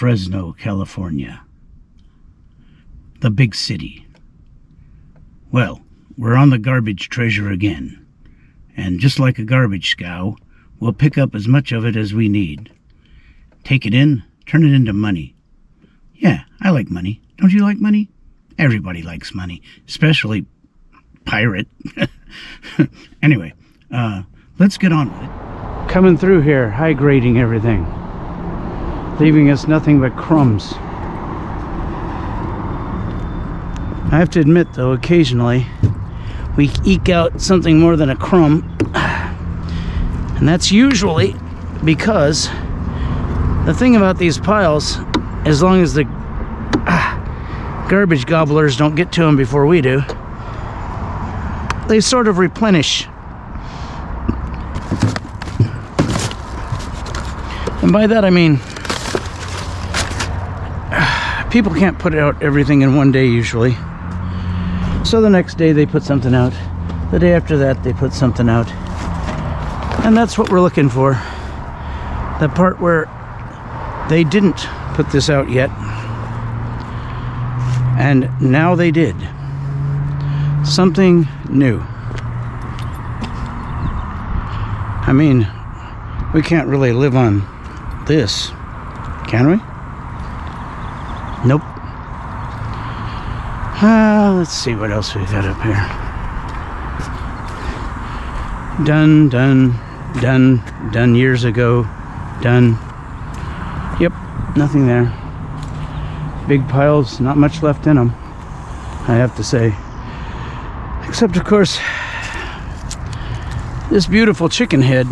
Fresno, California. The big city. Well, we're on the garbage treasure again. And just like a garbage scow, we'll pick up as much of it as we need. Take it in, turn it into money. Yeah, I like money. Don't you like money? Everybody likes money, especially pirate. Anyway, let's get on with it. Coming through here, high grading everything, leaving us nothing but crumbs. I have to admit though, occasionally we eke out something more than a crumb, and that's usually because the thing about these piles, as long as the garbage gobblers don't get to them before we do, they sort of replenish. And by that I mean, people can't put out everything in one day usually. So the next day they put something out. The day after that they put something out. And that's what we're looking for. The part where they didn't put this out yet. And now they did. Something new. I mean, we can't really live on this, can we? Nope. Let's see what else we got up here. Done years ago. Done. Yep, nothing there. Big piles, not much left in them, I have to say. Except, of course, this beautiful chicken head.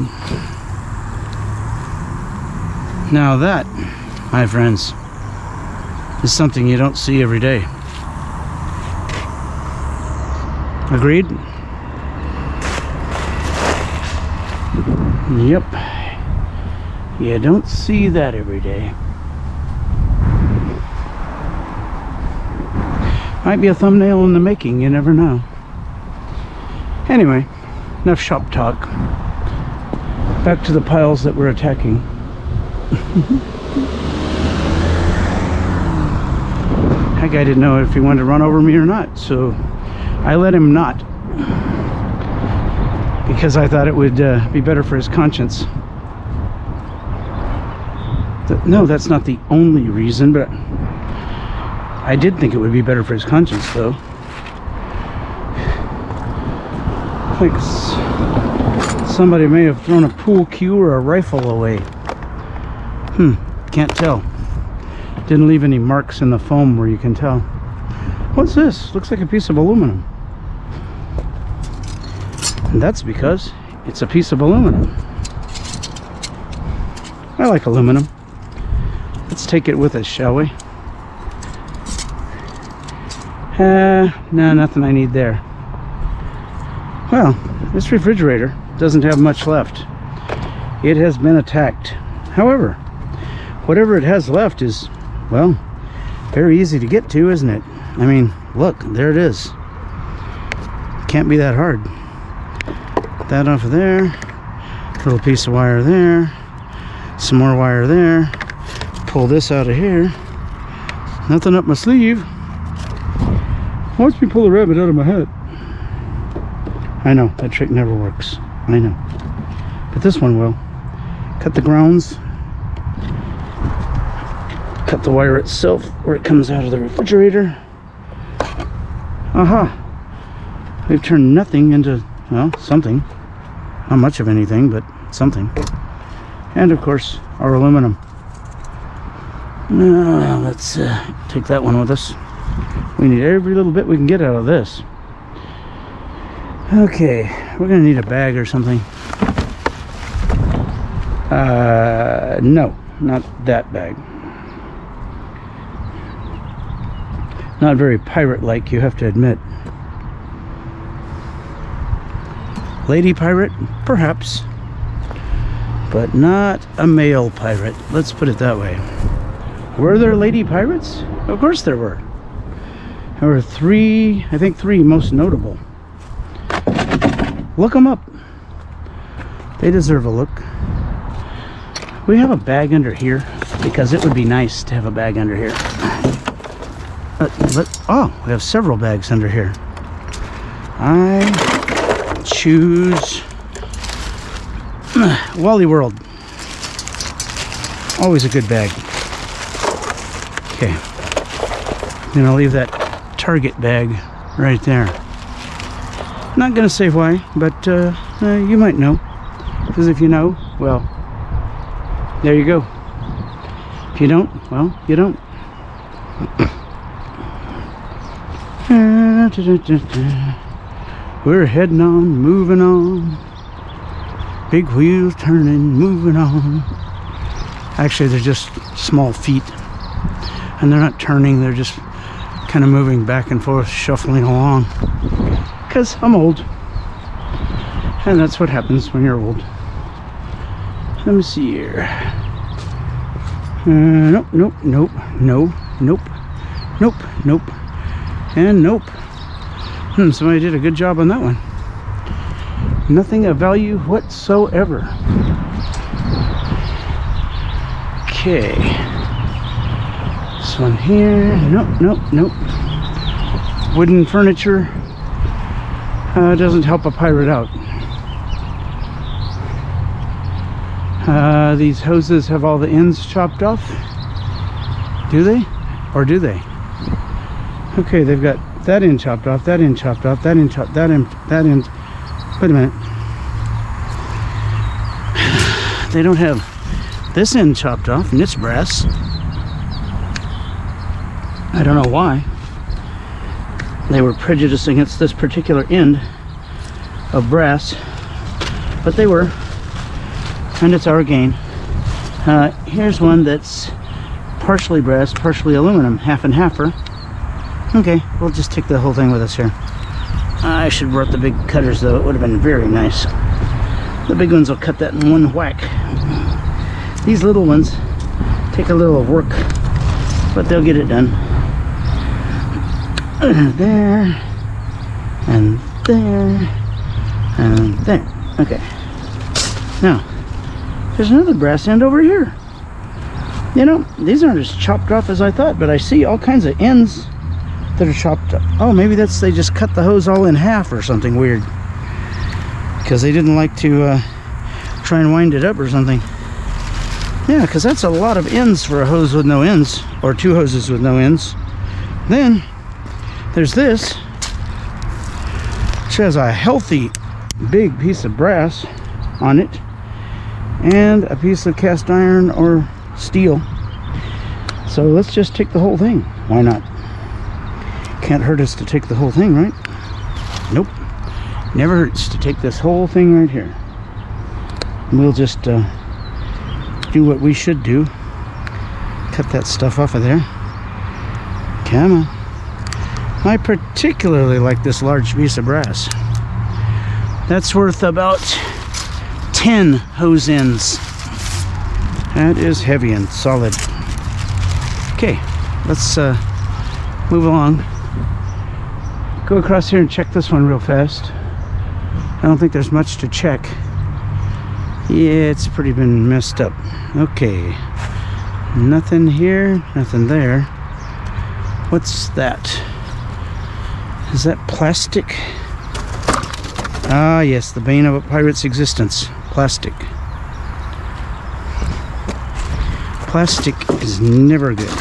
Now that, my friends, is something you don't see every day. Agreed? Yep. You don't see that every day. Might be a thumbnail in the making, you never know. Anyway, enough shop talk. Back to the piles that we're attacking. That guy didn't know if he wanted to run over me or not, so I let him not, because I thought it would be better for his conscience. No, that's not the only reason, but I did think it would be better for his conscience, though. Like somebody may have thrown a pool cue or a rifle away. Can't tell. Didn't leave any marks in the foam where you can tell. What's this? Looks like a piece of aluminum. And that's because it's a piece of aluminum. I like aluminum. Let's take it with us, shall we? No, nothing I need there. Well, this refrigerator doesn't have much left. It has been attacked. However, whatever it has left is, well, very easy to get to, isn't it? I mean, look, there it is. Can't be that hard. Put that off of there. Little piece of wire there. Some more wire there. Pull this out of here. Nothing up my sleeve. Watch me pull a rabbit out of my hat. I know, that trick never works. I know. But this one will. Cut the grounds. Cut the wire itself where it comes out of the refrigerator. Aha! We've turned nothing into, well, something. Not much of anything, but something. And of course, our aluminum. Now, let's take that one with us. We need every little bit we can get out of this. Okay, we're gonna need a bag or something. No, not that bag. Not very pirate-like, you have to admit. Lady pirate? Perhaps. But not a male pirate. Let's put it that way. Were there lady pirates? Of course there were. There were three, I think three most notable. Look them up. They deserve a look. We have a bag under here. because it would be nice to have a bag under here. Oh, we have several bags under here. I choose Wally World. Always a good bag. Okay. Then I'll leave that Target bag right there. Not gonna say why, but you might know. Because if you know, well, there you go. If you don't, well, you don't. We're heading on, moving on. Big wheels turning, moving on. Actually, they're just small feet. And they're not turning, they're just kind of moving back and forth, shuffling along. Because I'm old. And that's what happens when you're old. Let me see here. Nope, nope, nope, no, nope, nope, nope, and nope. Somebody did a good job on that one. Nothing of value whatsoever. Okay. This one here. Nope, nope, nope. Wooden furniture doesn't help a pirate out. These hoses have all the ends chopped off. Do they? Or do they? Okay, they've got that end chopped off, that end chopped off, that end chopped, that end. Wait a minute. They don't have this end chopped off, and it's brass. I don't know why. They were prejudiced against this particular end of brass, but they were. And it's our gain. Here's one that's partially brass, partially aluminum, half and halfer. Okay, we'll just take the whole thing with us here. I should have brought the big cutters though, it would have been very nice. The big ones will cut that in one whack. These little ones take a little work, but they'll get it done. There, and there, and there. Okay. Now, there's another brass end over here. You know, these aren't as chopped off as I thought, but I see all kinds of ends that are chopped up. Oh, maybe that's, they just cut the hose all in half or something weird. Because they didn't like to try and wind it up or something. Yeah, because that's a lot of ends for a hose with no ends, or two hoses with no ends. Then, there's this, which has a healthy big piece of brass on it, and a piece of cast iron or steel. So let's just take the whole thing. Why not? Can't hurt us to take the whole thing, right? Nope. Never hurts to take this whole thing right here. We'll just do what we should do. Cut that stuff off of there. Come on. I particularly like this large piece of brass. That's worth about 10 hose ends. That is heavy and solid. Okay, let's move along. Go across here and check this one real fast. I don't think there's much to check. Yeah, it's pretty been messed up. Okay, nothing here, nothing there. What's that? Is that plastic? Ah, yes, the bane of a pirate's existence. Plastic. Plastic is never good.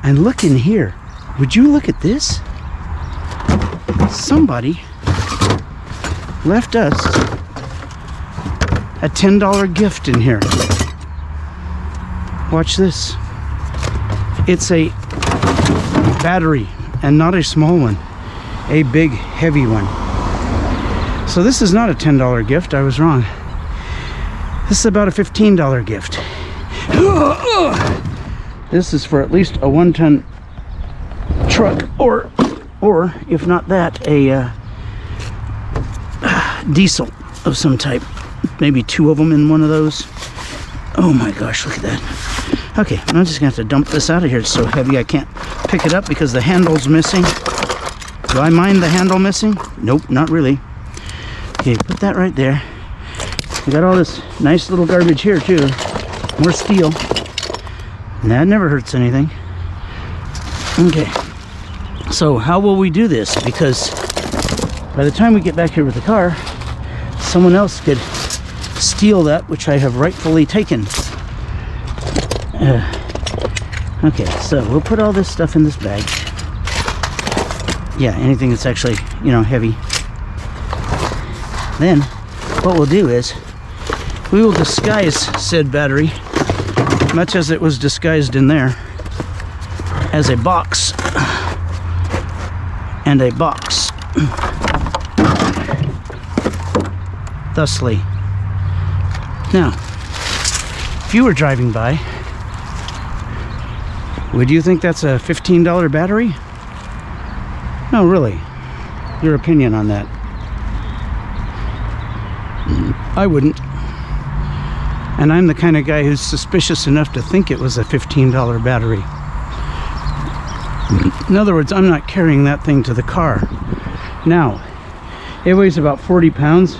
And look in here. Would you look at this? Somebody left us a $10 gift in here. Watch this. It's a battery, and not a small one. A big, heavy one. So this is not a $10 gift. I was wrong. This is about a $15 gift. This is for at least a 1-ton truck, or if not that, a diesel of some type. Maybe 2 of them in one of those. Oh my gosh, look at that. Okay, I'm just gonna have to dump this out of here. It's so heavy I can't pick it up because the handle's missing. Do I mind the handle missing? Nope, not really. Okay, put that right there. We got all this nice little garbage here too. More steel. That never hurts anything. Okay, so how will we do this? Because by the time we get back here with the car, someone else could steal that which I have rightfully taken. Okay, so we'll put all this stuff in this bag. Yeah, anything that's actually, you know, heavy. Then what we'll do is we will disguise said battery, much as it was disguised in there, as a box and a box. Thusly. Now, if you were driving by, would you think that's a $15 battery? No, really. Your opinion on that? I wouldn't. And I'm the kind of guy who's suspicious enough to think it was a $15 battery. In other words, I'm not carrying that thing to the car. Now, it weighs about 40 pounds,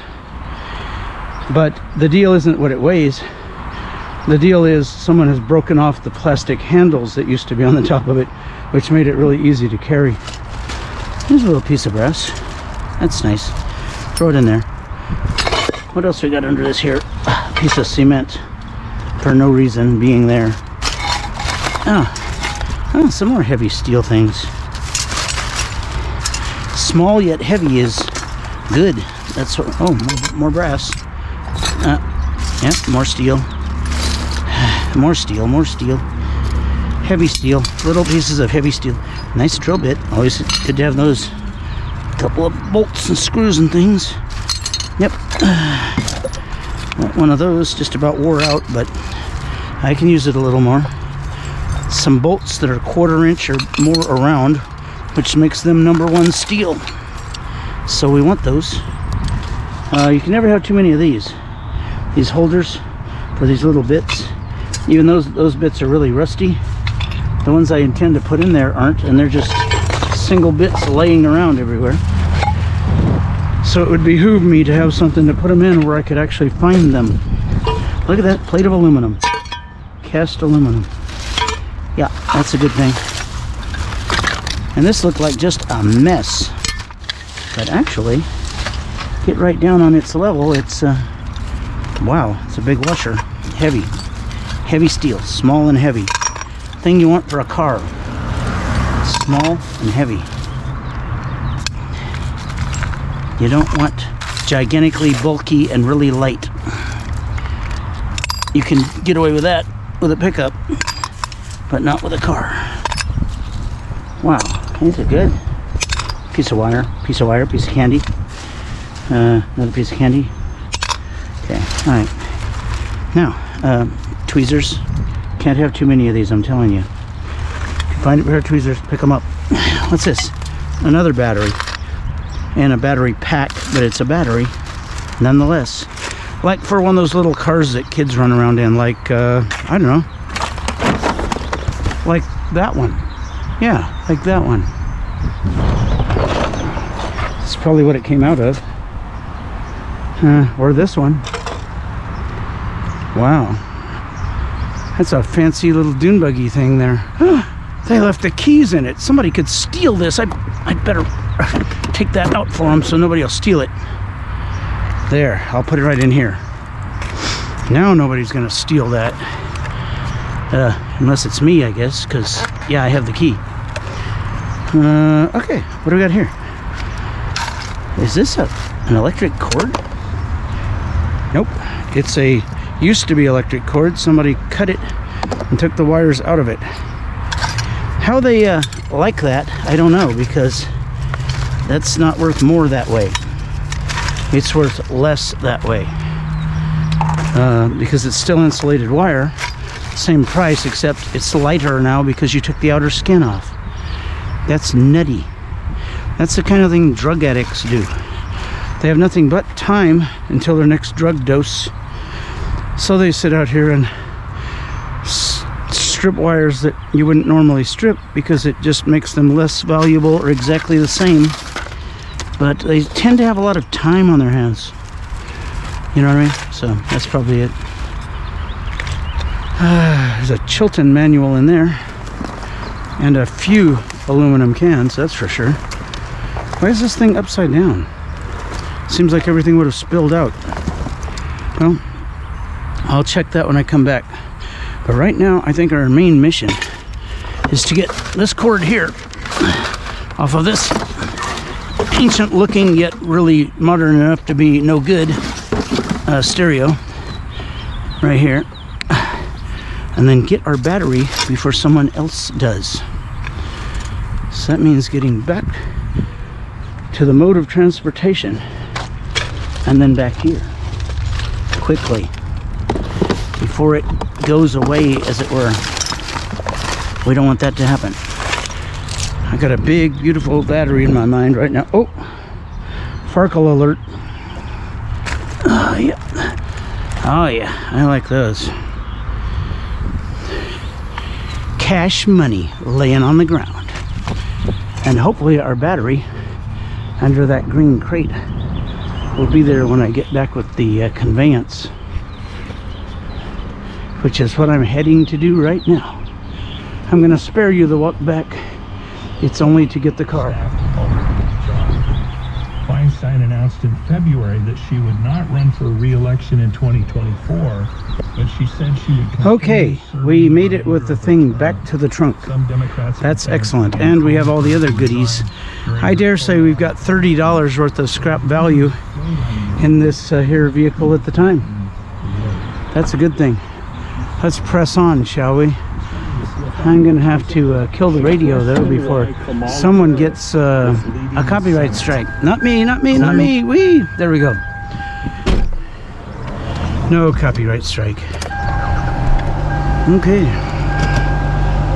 but the deal isn't what it weighs. The deal is someone has broken off the plastic handles that used to be on the top of it, which made it really easy to carry. Here's a little piece of brass. That's nice. Throw it in there. What else we got under this here? A piece of cement for no reason being there. Oh, some more heavy steel things. Small yet heavy is good. That's what, oh, more brass. Yeah, more steel. More steel, more steel. Heavy steel, little pieces of heavy steel. Nice drill bit. Always good to have those. A couple of bolts and screws and things. Yep. One of those just about wore out, but I can use it a little more. Some bolts that are 1/4 inch or more around, which makes them #1 steel. So we want those. You can never have too many of these. These holders for these little bits. Even those bits are really rusty. The ones I intend to put in there aren't, and they're just single bits laying around everywhere. So it would behoove me to have something to put them in where I could actually find them. Look at that plate of aluminum. Cast aluminum. Yeah, that's a good thing. And this looked like just a mess. But actually, get right down on its level, it's, wow, it's a big washer. Heavy. Heavy steel, small and heavy. Thing you want for a car. Small and heavy. You don't want gigantically bulky and really light. You can get away with that with a pickup, but not with a car. Wow, these are good. Piece of wire, piece of candy. Another piece of candy. Okay, all right. Now, tweezers. Can't have too many of these, I'm telling you. If you find a pair of tweezers, pick them up. What's this? Another battery. And a battery pack, but it's a battery nonetheless. Like for one of those little cars that kids run around in, like, I don't know. Like that one. Yeah, like that one. That's probably what it came out of. Or this one. Wow. That's a fancy little dune buggy thing there. They left the keys in it. Somebody could steal this. I'd better take that out for them so nobody will steal it. There, I'll put it right in here. Now nobody's gonna steal that. Unless it's me, I guess, because, yeah, I have the key. Okay, what do we got here? Is this an electric cord? Nope, it's a used to be electric cord. Somebody cut it and took the wires out of it. How they like that, I don't know, because that's not worth more that way. It's worth less that way, because it's still insulated wire, same price, except it's lighter now because you took the outer skin off. That's nutty. That's the kind of thing drug addicts do. They have nothing but time until their next drug dose, so they sit out here and strip wires that you wouldn't normally strip because it just makes them less valuable or exactly the same. But they tend to have a lot of time on their hands. You know what I mean? So that's probably it. There's a Chilton manual in there. And a few aluminum cans, that's for sure. Why is this thing upside down? Seems like everything would have spilled out. Well, I'll check that when I come back. But right now, I think our main mission is to get this cord here off of this ancient looking yet really modern enough to be no good stereo right here, and then get our battery before someone else does. So that means getting back to the mode of transportation and then back here quickly before it goes away, as it were. We don't want that to happen. I got a big beautiful battery in my mind right now. Oh, Farkle alert. Oh yeah, oh yeah, I like those. Cash money laying on the ground. And hopefully our battery under that green crate will be there when I get back with the conveyance, which is what I'm heading to do right now. I'm going to spare you the walk back. It's only to get the car. Feinstein announced in February that she would not run for re-election in 2024, but she said she would. Okay, we made it with the thing back to the trunk. That's excellent. And we have all the other goodies. I dare say we've got $30 worth of scrap value in this here vehicle at the time. That's a good thing. Let's press on, shall we? I'm gonna have to kill the radio though before someone gets a copyright strike. Not me, not me, not me. Wee! There we go. No copyright strike. Okay.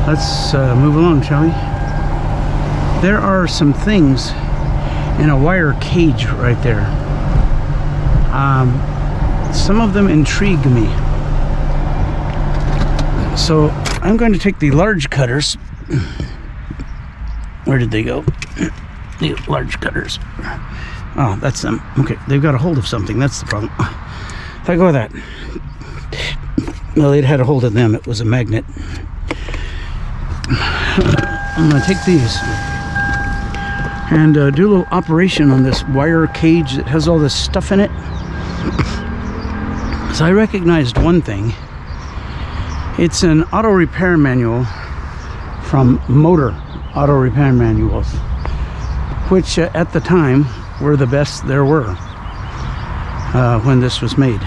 Let's move along, shall we? There are some things in a wire cage right there. Some of them intrigue me. So I'm going to take the large cutters. Where did they go? The large cutters. Oh, that's them. Okay, they've got a hold of something. That's the problem. If I go with that. Well, it had a hold of them. It was a magnet. I'm going to take these and do a little operation on this wire cage that has all this stuff in it. So I recognized one thing. It's an auto repair manual from Motor Auto Repair Manuals, which at the time were the best there were when this was made.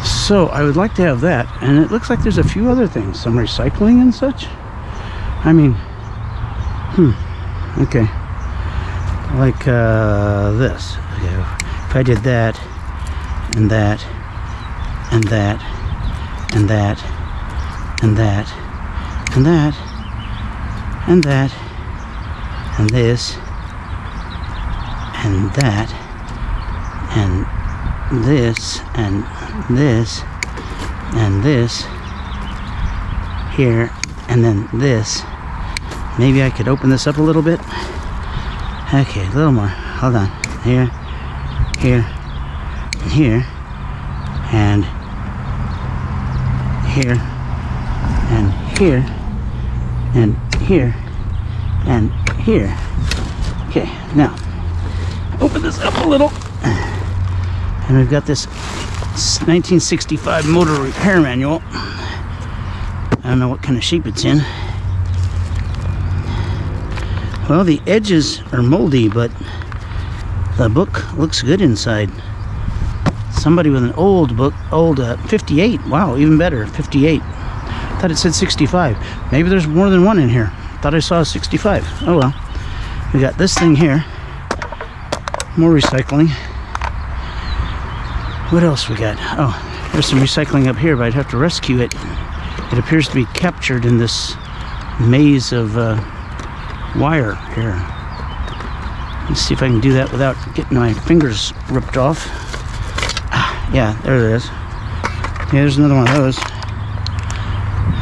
So I would like to have that, and it looks like there's a few other things, some recycling and such. I mean, okay, like this. Okay. If I did that and that and that and that and that and that and that and this and that and this and this and this here and then this. Maybe I could open this up a little bit. Okay, a little more. Hold on. Here, here, here, and here, and here, and here, and here. Okay, now open this up a little, and we've got this 1965 motor repair manual. I don't know what kind of shape it's in. Well, the edges are moldy, but the book looks good inside. Somebody with an old book, 58. Wow, even better, 58. Thought it said 65. Maybe there's more than one in here. Thought I saw a 65. Oh well. We got this thing here. More recycling. What else we got? Oh, there's some recycling up here, but I'd have to rescue it. It appears to be captured in this maze of wire here. Let's see if I can do that without getting my fingers ripped off. Yeah, there it is. Yeah, there's another one of those.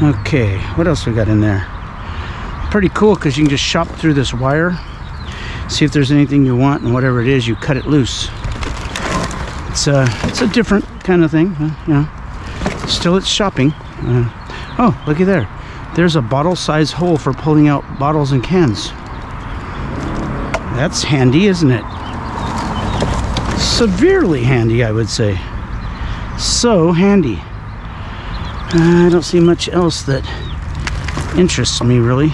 Okay, what else we got in there? Pretty cool because you can just shop through this wire, see if there's anything you want, and whatever it is, you cut it loose. It's a different kind of thing, you know. Still it's shopping. Oh, looky there. There's a bottle-size hole for pulling out bottles and cans. That's handy, isn't it? Severely handy, I would say. So handy. I don't see much else that interests me, really.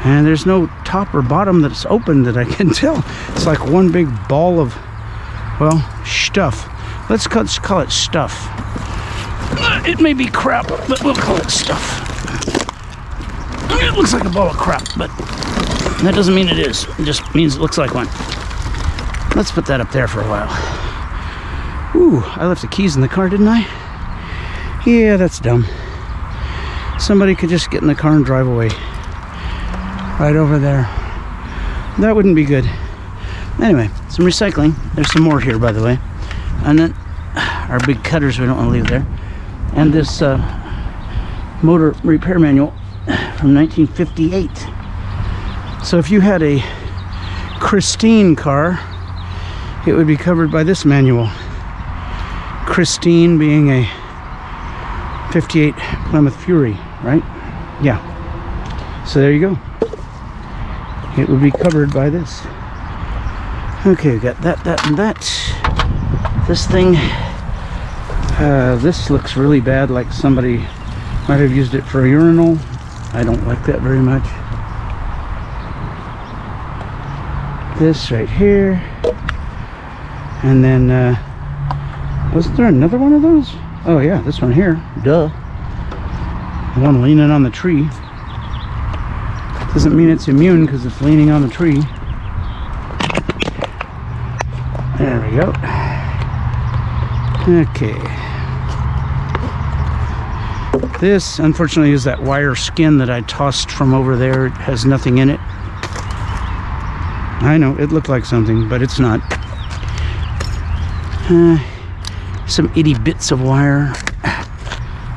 And there's no top or bottom that's open that I can tell. It's like one big ball of, well, stuff. Let's call it stuff. It may be crap, but we'll call it stuff. It looks like a ball of crap, but that doesn't mean it is. It just means it looks like one. Let's put that up there for a while. Ooh, I left the keys in the car, didn't I? Yeah, that's dumb. Somebody could just get in the car and drive away. Right over there. That wouldn't be good. Anyway, some recycling. There's some more here, by the way. And then our big cutters we don't want to leave there. And this motor repair manual from 1958. So if you had a Christine car, it would be covered by this manual. Christine being a 58 Plymouth Fury, right? Yeah. So there you go. It would be covered by this. Okay, we got that, and that. This thing, this looks really bad, like somebody might have used it for a urinal. I don't like that very much. This right here. And then, wasn't there another one of those? Oh yeah, this one here, duh. The one leaning on the tree. Doesn't mean it's immune because it's leaning on the tree. There we go. Okay. This, unfortunately, is that wire skin that I tossed from over there. It has nothing in it. I know, it looked like something, but it's not. Some itty bits of wire.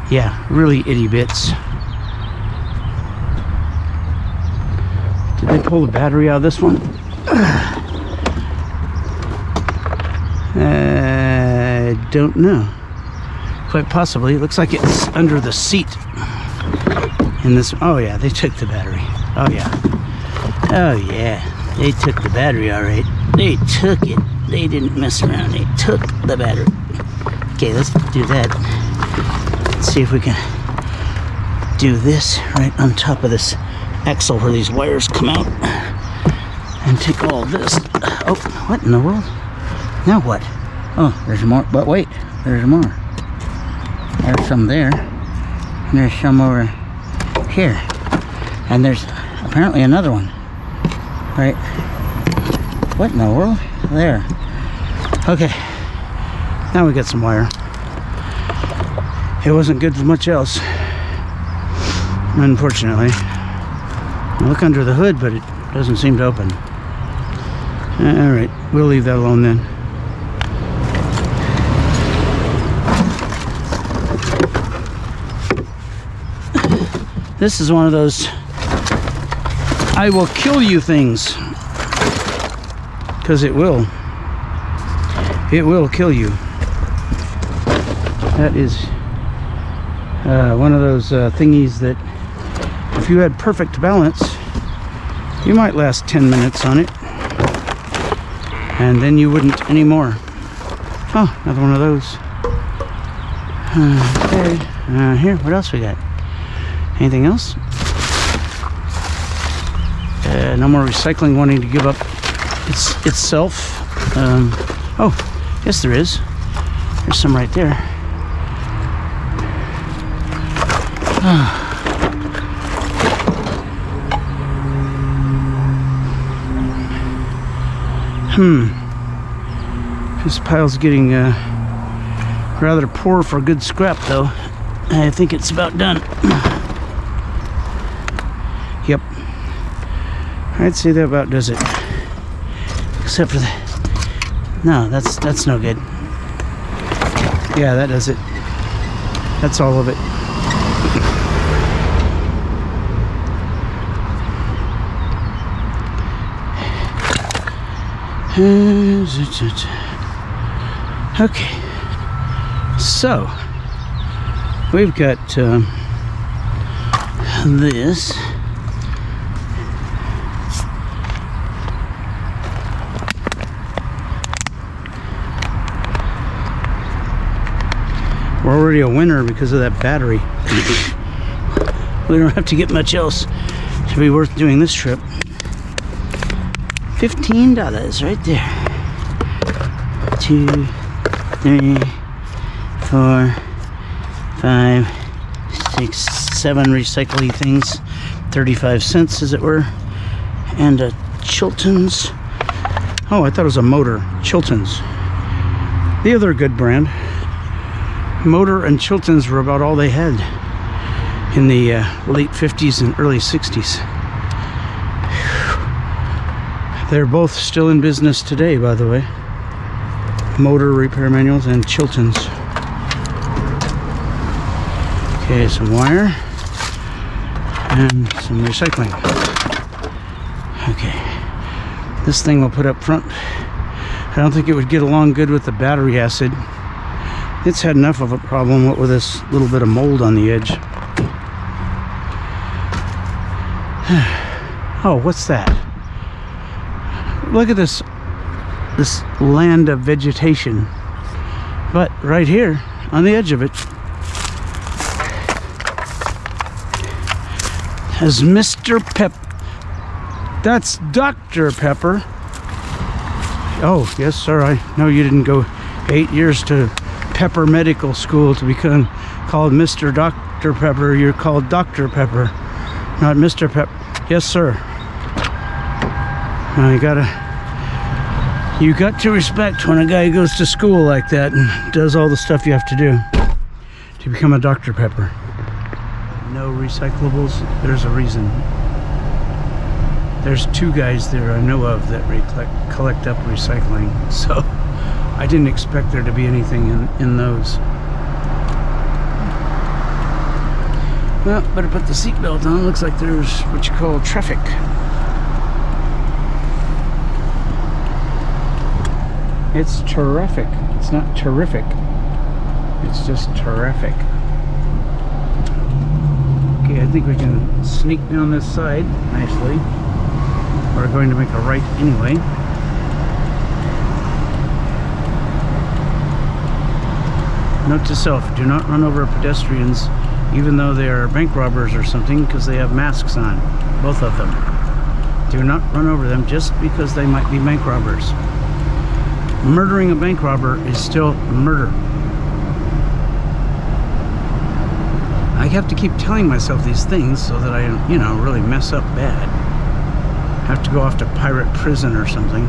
Yeah, really itty bits. Did they pull the battery out of this one? I don't know. Quite possibly. It looks like it's under the seat in this. Oh yeah, they took the battery. Oh yeah. Oh yeah, they took the battery, all right. They took it. They didn't mess around. They took the battery. Okay, let's do that. Let's see if we can do this right on top of this axle where these wires come out, and take all this. Oh, what in the world? Now what? Oh, there's more. But wait, there's more. There's some there. And there's some over here. And there's apparently another one. Right? What in the world? There. Okay. Now we got some wire. It wasn't good for much else, unfortunately. I look under the hood, but it doesn't seem to open. Alright, we'll leave that alone then. This is one of those I will kill you things. Because it will. It will kill you. That is one of those thingies that if you had perfect balance, you might last 10 minutes on it. And then you wouldn't anymore. Oh, another one of those. Okay. Here, what else we got? Anything else? No more recycling wanting to give up itself. Oh, yes there is. There's some right there. This pile's getting rather poor for good scrap though. I think it's about done. Yep. I'd say that about does it. Except for the... No, that's no good. Yeah, that does it. That's all of it. Okay. So, We've got this. We're already a winner because of that battery. We don't have to get much else to be worth doing this trip. $15 right there. 2, 3, 4, 5, 6, 7 recycling things. 35 cents, as it were. And a Chilton's. Oh, I thought it was a Motor. Chilton's. The other good brand. Motor and Chilton's were about all they had in the late 50s and early 60s. They're both still in business today, by the way. Motor repair manuals and Chilton's. Okay, some wire and some recycling. Okay, this thing we'll put up front. I don't think it would get along good with the battery acid. It's had enough of a problem, what with this little bit of mold on the edge. Oh, what's that? Look at this land of vegetation. But right here, on the edge of it, has Mr. That's Dr. Pepper. Oh, yes, sir, I know you didn't go 8 years to Pepper Medical School to become called Mr. Dr. Pepper. You're called Dr. Pepper, not Mr. Pepper. Yes, sir. You got to respect when a guy goes to school like that and does all the stuff you have to do to become a Dr. Pepper. No recyclables. There's a reason. There's 2 guys there I know of that collect up recycling, so I didn't expect there to be anything in those. Well, better put the seatbelt on. Looks like there's what you call traffic. It's terrific. It's not terrific. It's just terrific. Okay, I think we can sneak down this side nicely. We're going to make a right anyway. Note to self, do not run over pedestrians even though they are bank robbers or something, because they have masks on, both of them. Do not run over them just because they might be bank robbers. Murdering a bank robber is still murder. I have to keep telling myself these things so that I, really mess up bad. Have to go off to pirate prison or something.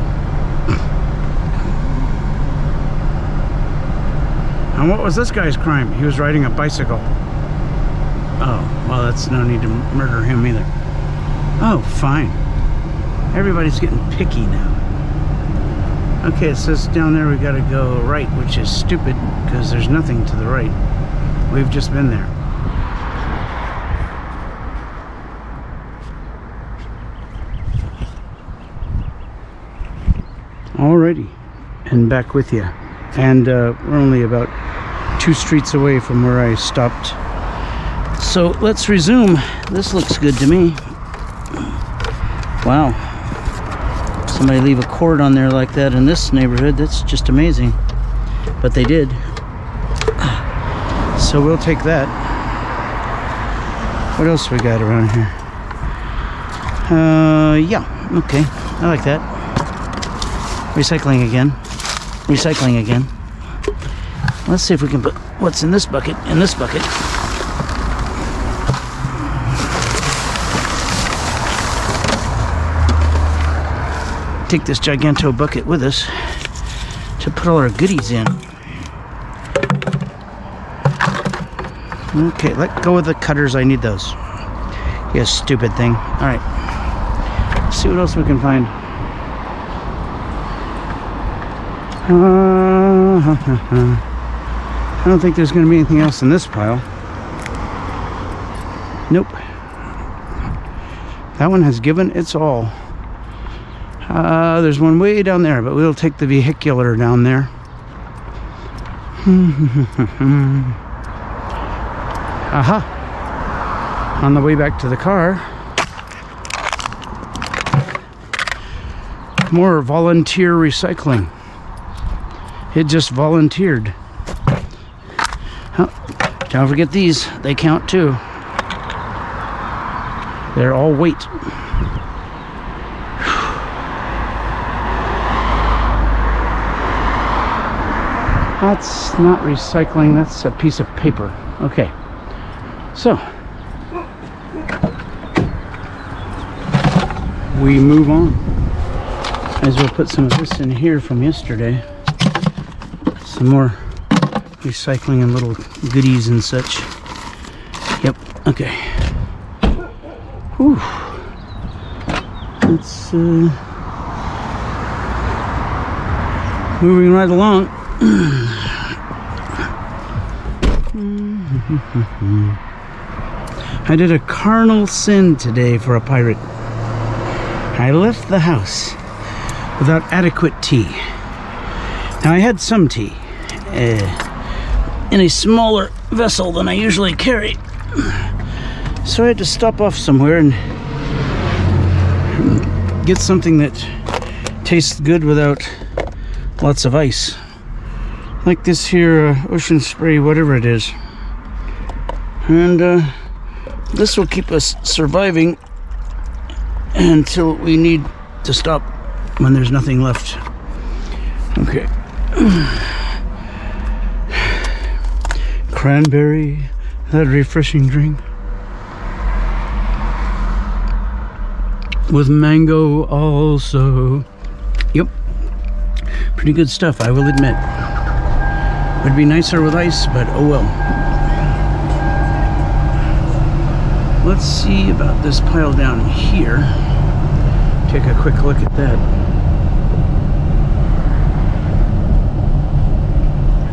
And what was this guy's crime? He was riding a bicycle. Oh, well, that's no need to murder him either. Oh, fine. Everybody's getting picky now. Okay, it says down there we gotta go right, which is stupid because there's nothing to the right. We've just been there. Alrighty, and back with you. And we're only about 2 streets away from where I stopped. So let's resume. This looks good to me. Wow. Somebody leave a cord on there like that in this neighborhood. That's just amazing. But they did. So we'll take that. What else we got around here? Yeah, okay. I like that. Recycling again. Recycling again. Let's see if we can put what's in this bucket in this bucket. Take this giganto bucket with us to put all our goodies in. Okay, let go of the cutters. I need those. You stupid thing. All right. Let's see what else we can find. I don't think there's going to be anything else in this pile. Nope. That one has given its all. There's one way down there, but we'll take the vehicular down there. Aha! On the way back to the car, more volunteer recycling. It just volunteered. Oh, don't forget these, they count too. They're all weight. That's not recycling, that's a piece of paper. Okay, so we move on. Might as well put some of this in here from yesterday. Some more recycling and little goodies and such. Yep, okay. Whew. It's moving right along. I did a carnal sin today for a pirate. I left the house without adequate tea. Now I had some tea in a smaller vessel than I usually carry, so I had to stop off somewhere and get something that tastes good without lots of ice. Like this here ocean spray, whatever it is. And this will keep us surviving until we need to stop when there's nothing left. Okay. Cranberry, that refreshing drink. With mango also. Yep. Pretty good stuff, I will admit. Would be nicer with ice, but oh well. Let's see about this pile down here. Take a quick look at that.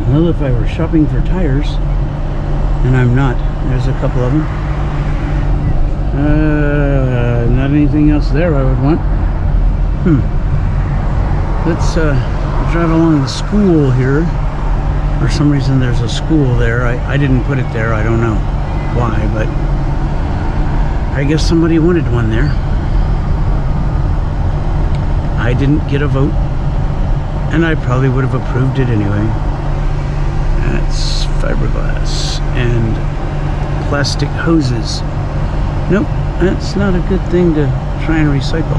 Well, if I were shopping for tires, and I'm not, there's a couple of them. Not anything else there I would want. Let's drive along the school here. For some reason there's a school there. I didn't put it there, I don't know why, but I guess somebody wanted one there. I didn't get a vote, and I probably would have approved it anyway. That's fiberglass and plastic hoses. Nope, that's not a good thing to try and recycle.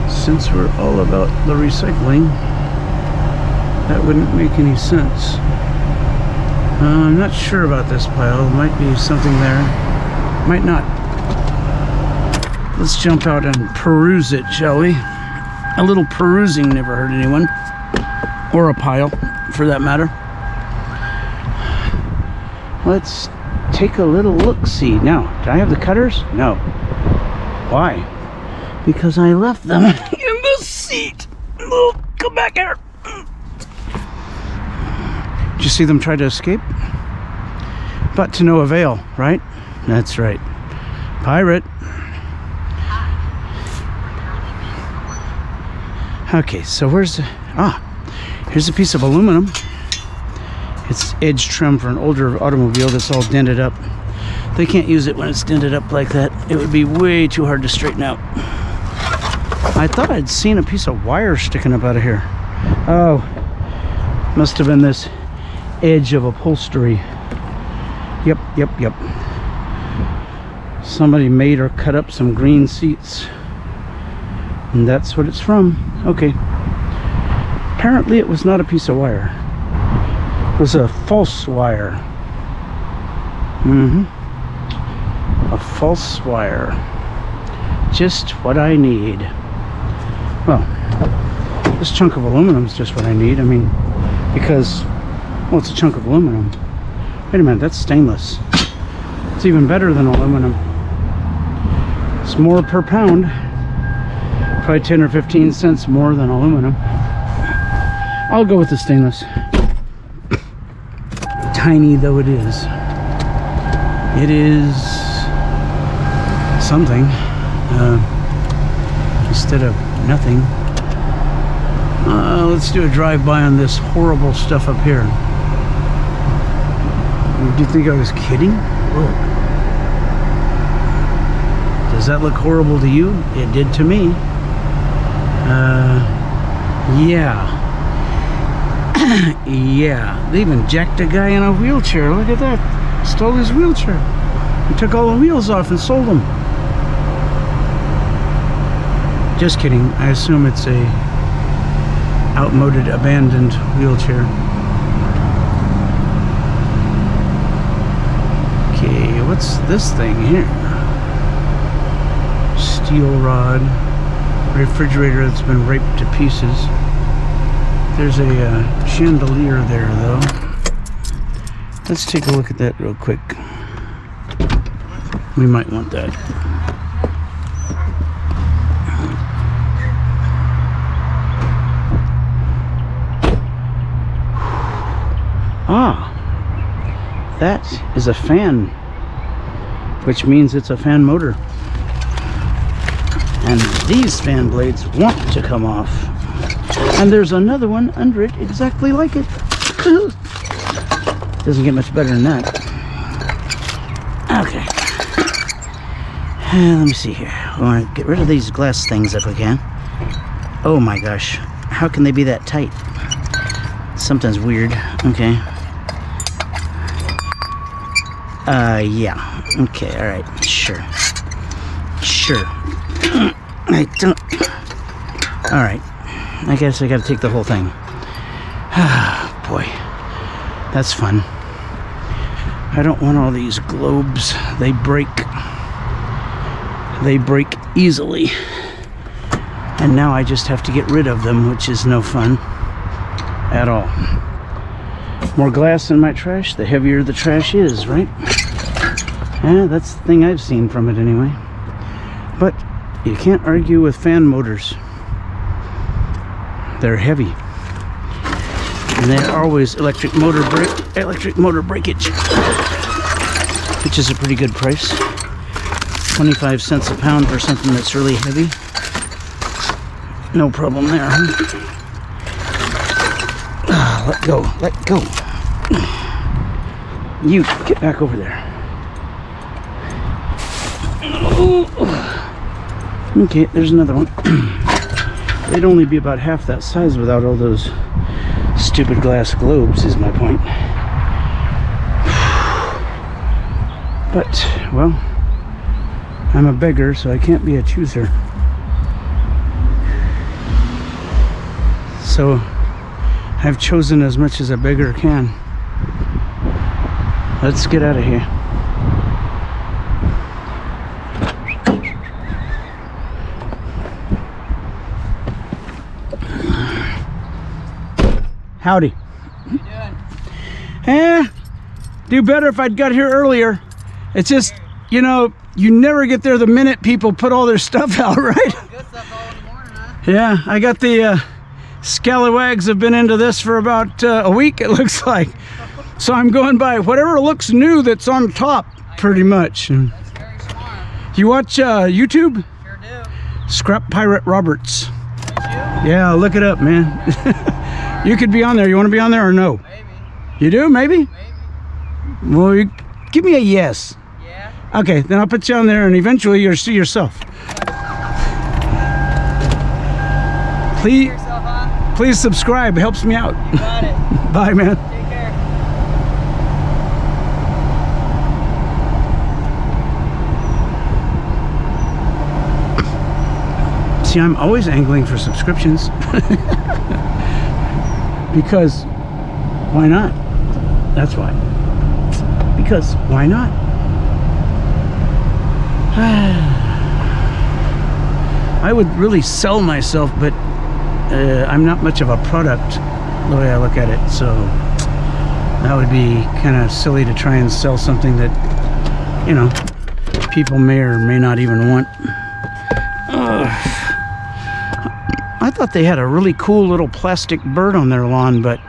Since we're all about the recycling, that wouldn't make any sense. I'm not sure about this pile. There might be something there. Might not. Let's jump out and peruse it, shall we? A little perusing never hurt anyone. Or a pile, for that matter. Let's take a little look-see. Now, do I have the cutters? No. Why? Because I left them in the seat. Oh, come back here. Did you see them try to escape? But to no avail, right? That's right. Pirate. Okay, so where's the... here's a piece of aluminum. It's edge trim for an older automobile that's all dented up. They can't use it when it's dented up like that. It would be way too hard to straighten out. I thought I'd seen a piece of wire sticking up out of here. Oh, must have been this edge of upholstery. Yep. Somebody made or cut up some green seats, and that's what it's from. Okay. Apparently it was not a piece of wire. It was a false wire. A false wire. Just what I need. Well, this chunk of aluminum is just what I need. I mean, because, well, it's a chunk of aluminum. Wait a minute, that's stainless. It's even better than aluminum. It's more per pound. Probably 10 or 15 cents more than aluminum. I'll go with the stainless. Tiny though it is. It is something. Instead of nothing. Let's do a drive-by on this horrible stuff up here. Do you think I was kidding? Look. Does that look horrible to you? It did to me. Yeah. Yeah. They even jacked a guy in a wheelchair. Look at that. Stole his wheelchair. He took all the wheels off and sold them. Just kidding. I assume it's a outmoded, abandoned wheelchair. Okay, what's this thing here? Steel rod. Refrigerator that's been raped to pieces. There's a chandelier there, though. Let's take a look at that real quick. We might want that. Ah, that is a fan, which means it's a fan motor. And these fan blades want to come off. And there's another one under it exactly like it. Doesn't get much better than that. Okay. Let me see here. I want to get rid of these glass things if we can. Oh my gosh. How can they be that tight? Something's weird. Okay. Yeah. Okay, alright. Sure. Sure. I don't... Alright. I guess I gotta take the whole thing. Ah, boy. That's fun. I don't want all these globes. They break. They break easily. And now I just have to get rid of them, which is no fun at all. More glass in my trash, the heavier the trash is, right? Yeah, that's the thing I've seen from it anyway. But you can't argue with fan motors. They're heavy. And they're always electric motor breakage, which is a pretty good price. 25 cents a pound for something that's really heavy. No problem there. Ah, let go, let go. You get back over there. Okay, there's another one. They'd only be about half that size without all those stupid glass globes, is my point. But, well, I'm a beggar, so I can't be a chooser. So, I've chosen as much as a beggar can. Let's get out of here. Howdy. How you doing? Do better if I'd got here earlier. It's just, you know, you never get there the minute people put all their stuff out, right? Good stuff all in the morning, huh? Yeah, I got the scalawags have been into this for about a week, it looks like. So I'm going by whatever looks new that's on top, pretty much. That's very smart. You watch YouTube? Sure do. Scrap Pirate Roberts. That's you? Yeah, look it up, man. You could be on there. You want to be on there or no? Maybe. You do? Maybe? Maybe. Well, give me a yes. Yeah. Okay, then I'll put you on there and eventually you'll see yourself. Please, Yourself, huh? please subscribe. It helps me out. You got it. Bye, man. Take care. See, I'm always angling for subscriptions. Because why not? That's why. Because why not? I would really sell myself, but I'm not much of a product the way I look at it, so that would be kind of silly to try and sell something that, you know, people may or may not even want. I thought they had a really cool little plastic bird on their lawn, but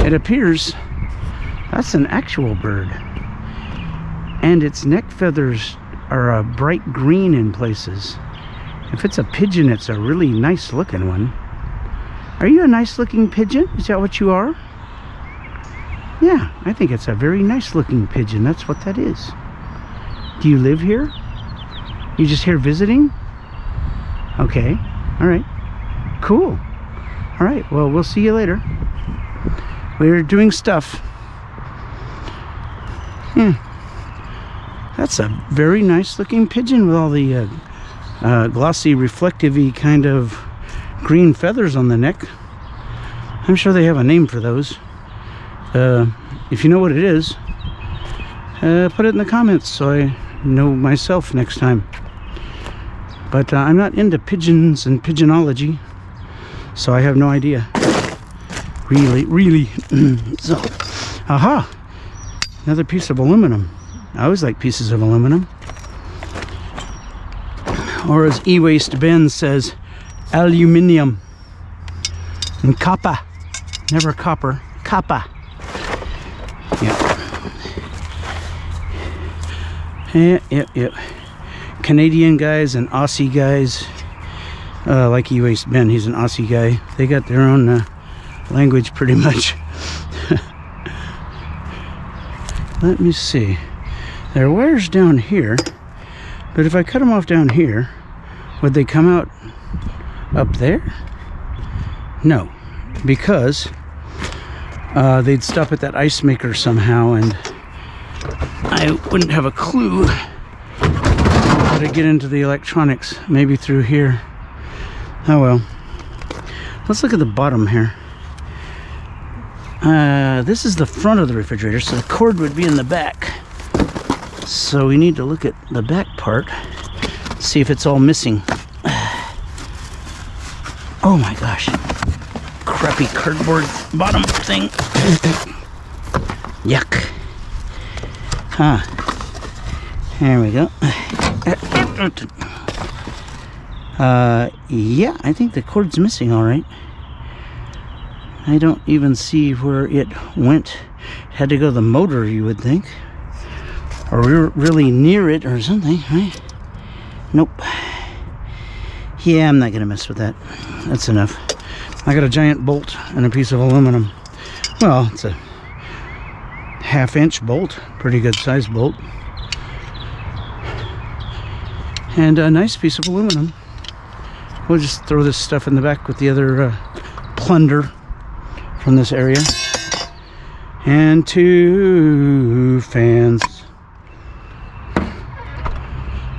it appears that's an actual bird. And its neck feathers are a bright green in places. If it's a pigeon, it's a really nice looking one. Are you a nice looking pigeon? Is that what you are? Yeah, I think it's a very nice looking pigeon. That's what that is. Do you live here? You just here visiting? Okay. All right. Cool. All right. Well, we'll see you later. We're doing stuff. That's a very nice looking pigeon with all the glossy, reflective-y kind of green feathers on the neck. I'm sure they have a name for those. If you know what it is, put it in the comments so I know myself next time. But I'm not into pigeons and pigeonology, so I have no idea. Really. So, aha! Another piece of aluminum. I always like pieces of aluminum. Or as E-Waste Ben says, aluminium. And copper. Never copper. Copper. Yep. Canadian guys and Aussie guys, like E-Waste Ben, he's an Aussie guy. They got their own language pretty much. Let me see. There are wires down here, but if I cut them off down here, would they come out up there? No, because they'd stop at that ice maker somehow, and I wouldn't have a clue how to get into the electronics. Maybe through here. Oh well. Let's look at the bottom here. This is the front of the refrigerator, so the cord would be in the back. So we need to look at the back part, see if it's all missing. Oh my gosh. Crappy cardboard bottom thing. Yuck. There we go. Yeah, I think the cord's missing all right. I don't even see where it went. Had to go to the motor, you would think. Or we were really near it or something, right? Nope. Yeah, I'm not gonna mess with that. That's enough. I got a giant bolt and a piece of aluminum. Well, it's a 1/2-inch bolt. Pretty good size bolt. And a nice piece of aluminum. We'll just throw this stuff in the back with the other plunder from this area. And 2 fans.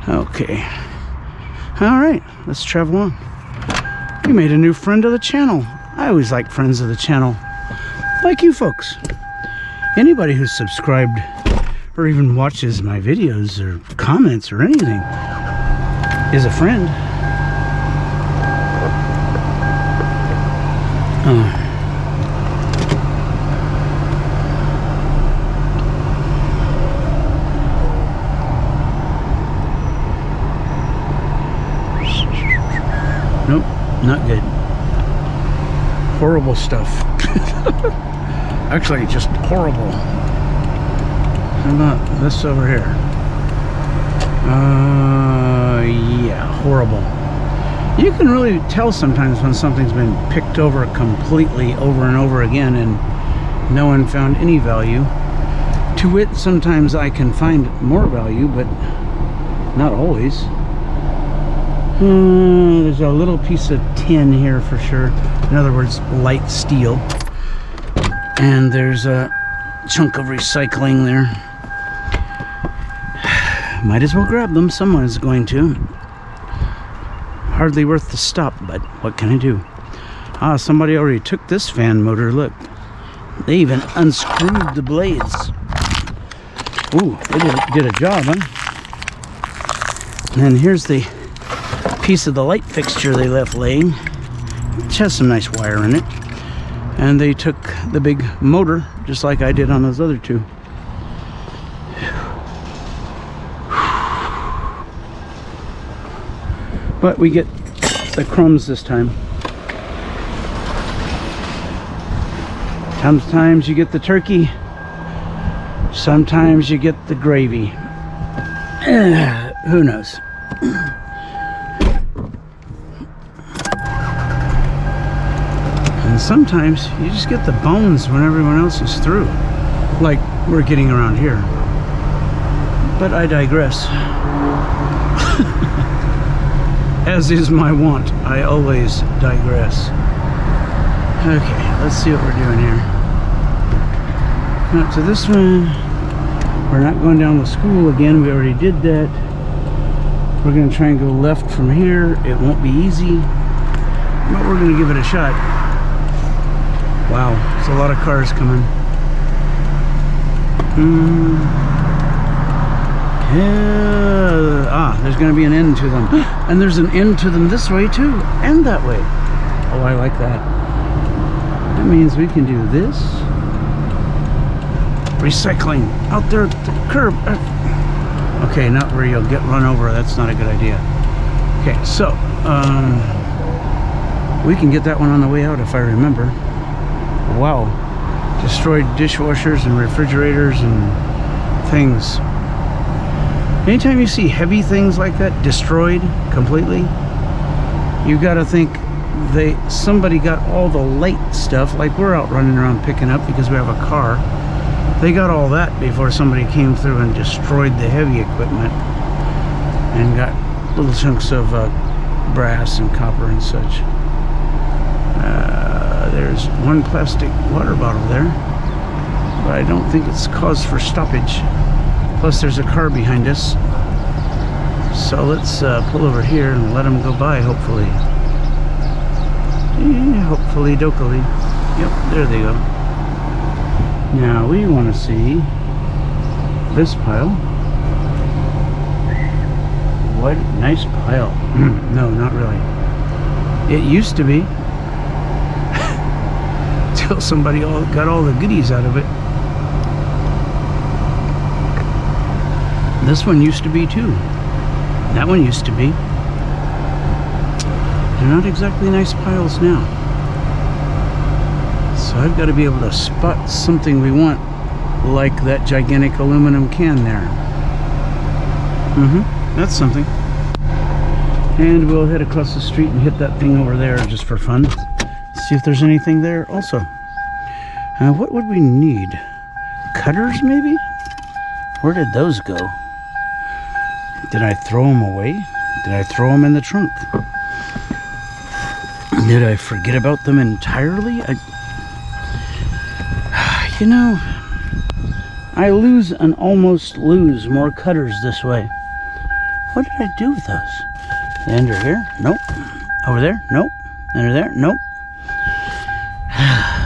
Okay. All right, let's travel on. We made a new friend of the channel. I always like friends of the channel, like you folks. Anybody who's subscribed or even watches my videos or comments or anything is a friend. Nope, not good. Horrible stuff. Actually, just horrible. How about this over here? Yeah, horrible. You can really tell sometimes when something's been picked over completely over and over again and no one found any value. To it, sometimes I can find more value, but not always. There's a little piece of tin here for sure. In other words, light steel. And there's a chunk of recycling there. Might as well grab them. Someone is going to. Hardly worth the stop, but what can I do? Ah, somebody already took this fan motor. Look. They even unscrewed the blades. Ooh, they did a job, huh? And here's the piece of the light fixture they left laying, which has some nice wire in it. And they took the big motor, just like I did on those other two. But we get the crumbs this time. Sometimes you get the turkey, sometimes you get the gravy. Who knows? And sometimes you just get the bones when everyone else is through. like we're getting around here. But I digress. As is my wont, I always digress. Okay, let's see what we're doing here. Not to this one. We're not going down the school again. We already did that. We're going to try and go left from here. It won't be easy, but we're going to give it a shot. Wow, there's a lot of cars coming. Yeah. There's going to be an end to them. And there's an end to them this way too, and that way. Oh, I like that. That means we can do this. Recycling out there at the curb. Okay, not where you'll get run over. That's not a good idea. Okay, so we can get that one on the way out if I remember. Wow. Destroyed dishwashers and refrigerators and things. Anytime you see heavy things like that destroyed completely, you got to think somebody got all the light stuff, like we're out running around picking up because we have a car. They got all that before somebody came through and destroyed the heavy equipment and got little chunks of brass and copper and such. There's one plastic water bottle there, but I don't think it's cause for stoppage. Plus there's a car behind us, so let's pull over here and let them go by, hopefully. Yeah, hopefully dokily. Yep, there they go. Now we want to see this pile. What nice pile. No, not really. It used to be. Till somebody got all the goodies out of it. This one used to be too. That one used to be. They're not exactly nice piles now. So I've got to be able to spot something we want, like that gigantic aluminum can there. That's something. And we'll head across the street and hit that thing over there just for fun. See if there's anything there also. What would we need? Cutters maybe? Where did those go? Did I throw them away? Did I throw them in the trunk? Did I forget about them entirely? You know, I lose and almost lose more cutters this way. What did I do with those? Under here? Nope. Over there? Nope. Under there? Nope.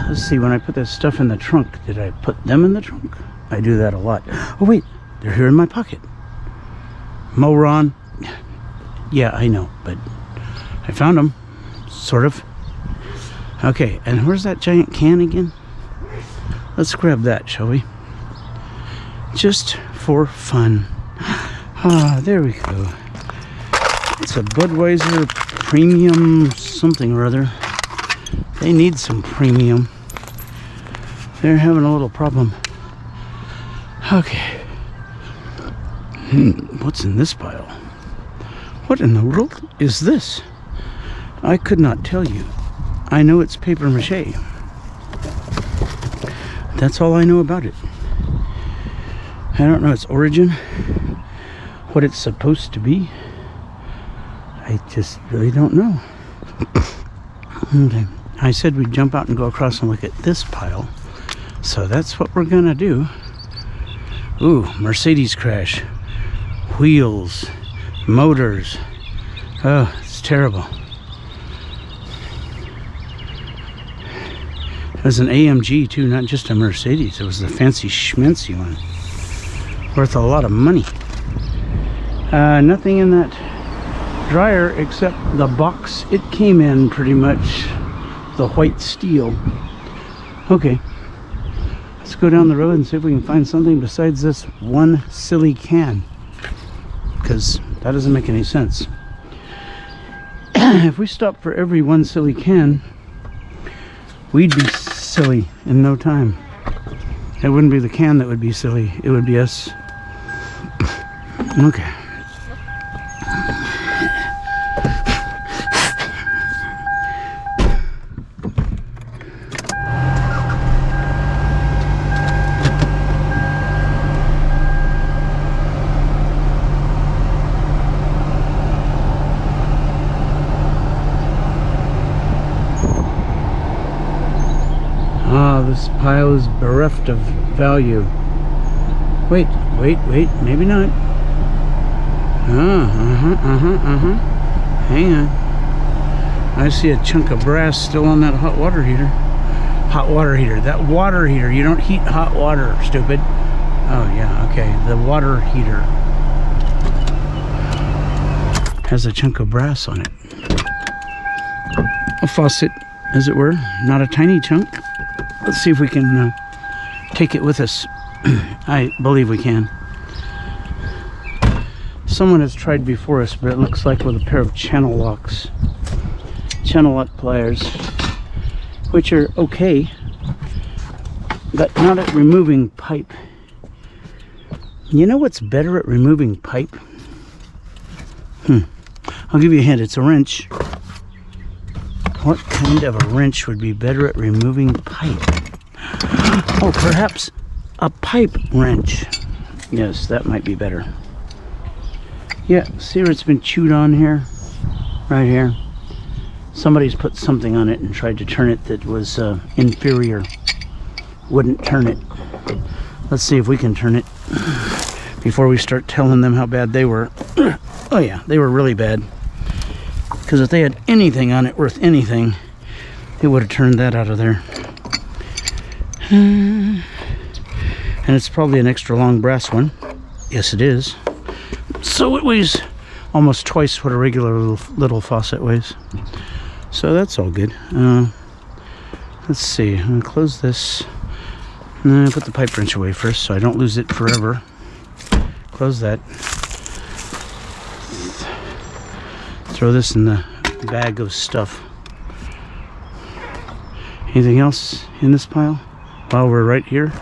Let's see, when I put this stuff in the trunk, did I put them in the trunk? I do that a lot. Oh wait, they're here in my pocket. Moron. Yeah, I know, but I found them, sort of. Okay, and where's that giant can again? Let's grab that, shall we? Just for fun. There we go. It's a Budweiser premium something or other. They need some premium. They're having a little problem. Okay. What's in this pile? What in the world is this? I could not tell you. I know it's paper mache. That's all I know about it. I don't know its origin, what it's supposed to be. I just really don't know. Okay. I said we'd jump out and go across and look at this pile. So that's what we're gonna do. Ooh, Mercedes crash. Wheels, motors. Oh, it's terrible. It was an AMG too, not just a Mercedes. It was the fancy schmancy one. Worth a lot of money. Nothing in that dryer except the box it came in, pretty much. The white steel. Okay. Let's go down the road and see if we can find something besides this one silly can. Because that doesn't make any sense. If we stopped for every one silly can, we'd be silly in no time. It wouldn't be the can that would be silly, it would be us. Okay. pile is bereft of value. Wait, maybe not. Hang on. I see a chunk of brass still on that hot water heater. Hot water heater. That water heater. You don't heat hot water, stupid. Oh, yeah, okay. The water heater has a chunk of brass on it. A faucet, as it were. Not a tiny chunk. Let's see if we can take it with us. I believe we can. Someone has tried before us, but it looks like with a pair of channel locks. Channel lock pliers, which are okay, but not at removing pipe. You know what's better at removing pipe? I'll give you a hint. It's a wrench. What kind of a wrench would be better at removing pipe? Oh, perhaps a pipe wrench. Yes, that might be better. Yeah, see where it's been chewed on here? Right here. Somebody's put something on it and tried to turn it that was inferior. Wouldn't turn it. Let's see if we can turn it before we start telling them how bad they were. Oh yeah, they were really bad. Because if they had anything on it worth anything, it would have turned that out of there. And it's probably an extra long brass one. Yes, it is. So it weighs almost twice what a regular little faucet weighs. So that's all good. Let's see. I'm going to close this. Put the pipe wrench away first so I don't lose it forever. Close that. Throw this in the bag of stuff. Anything else in this pile while we're right here?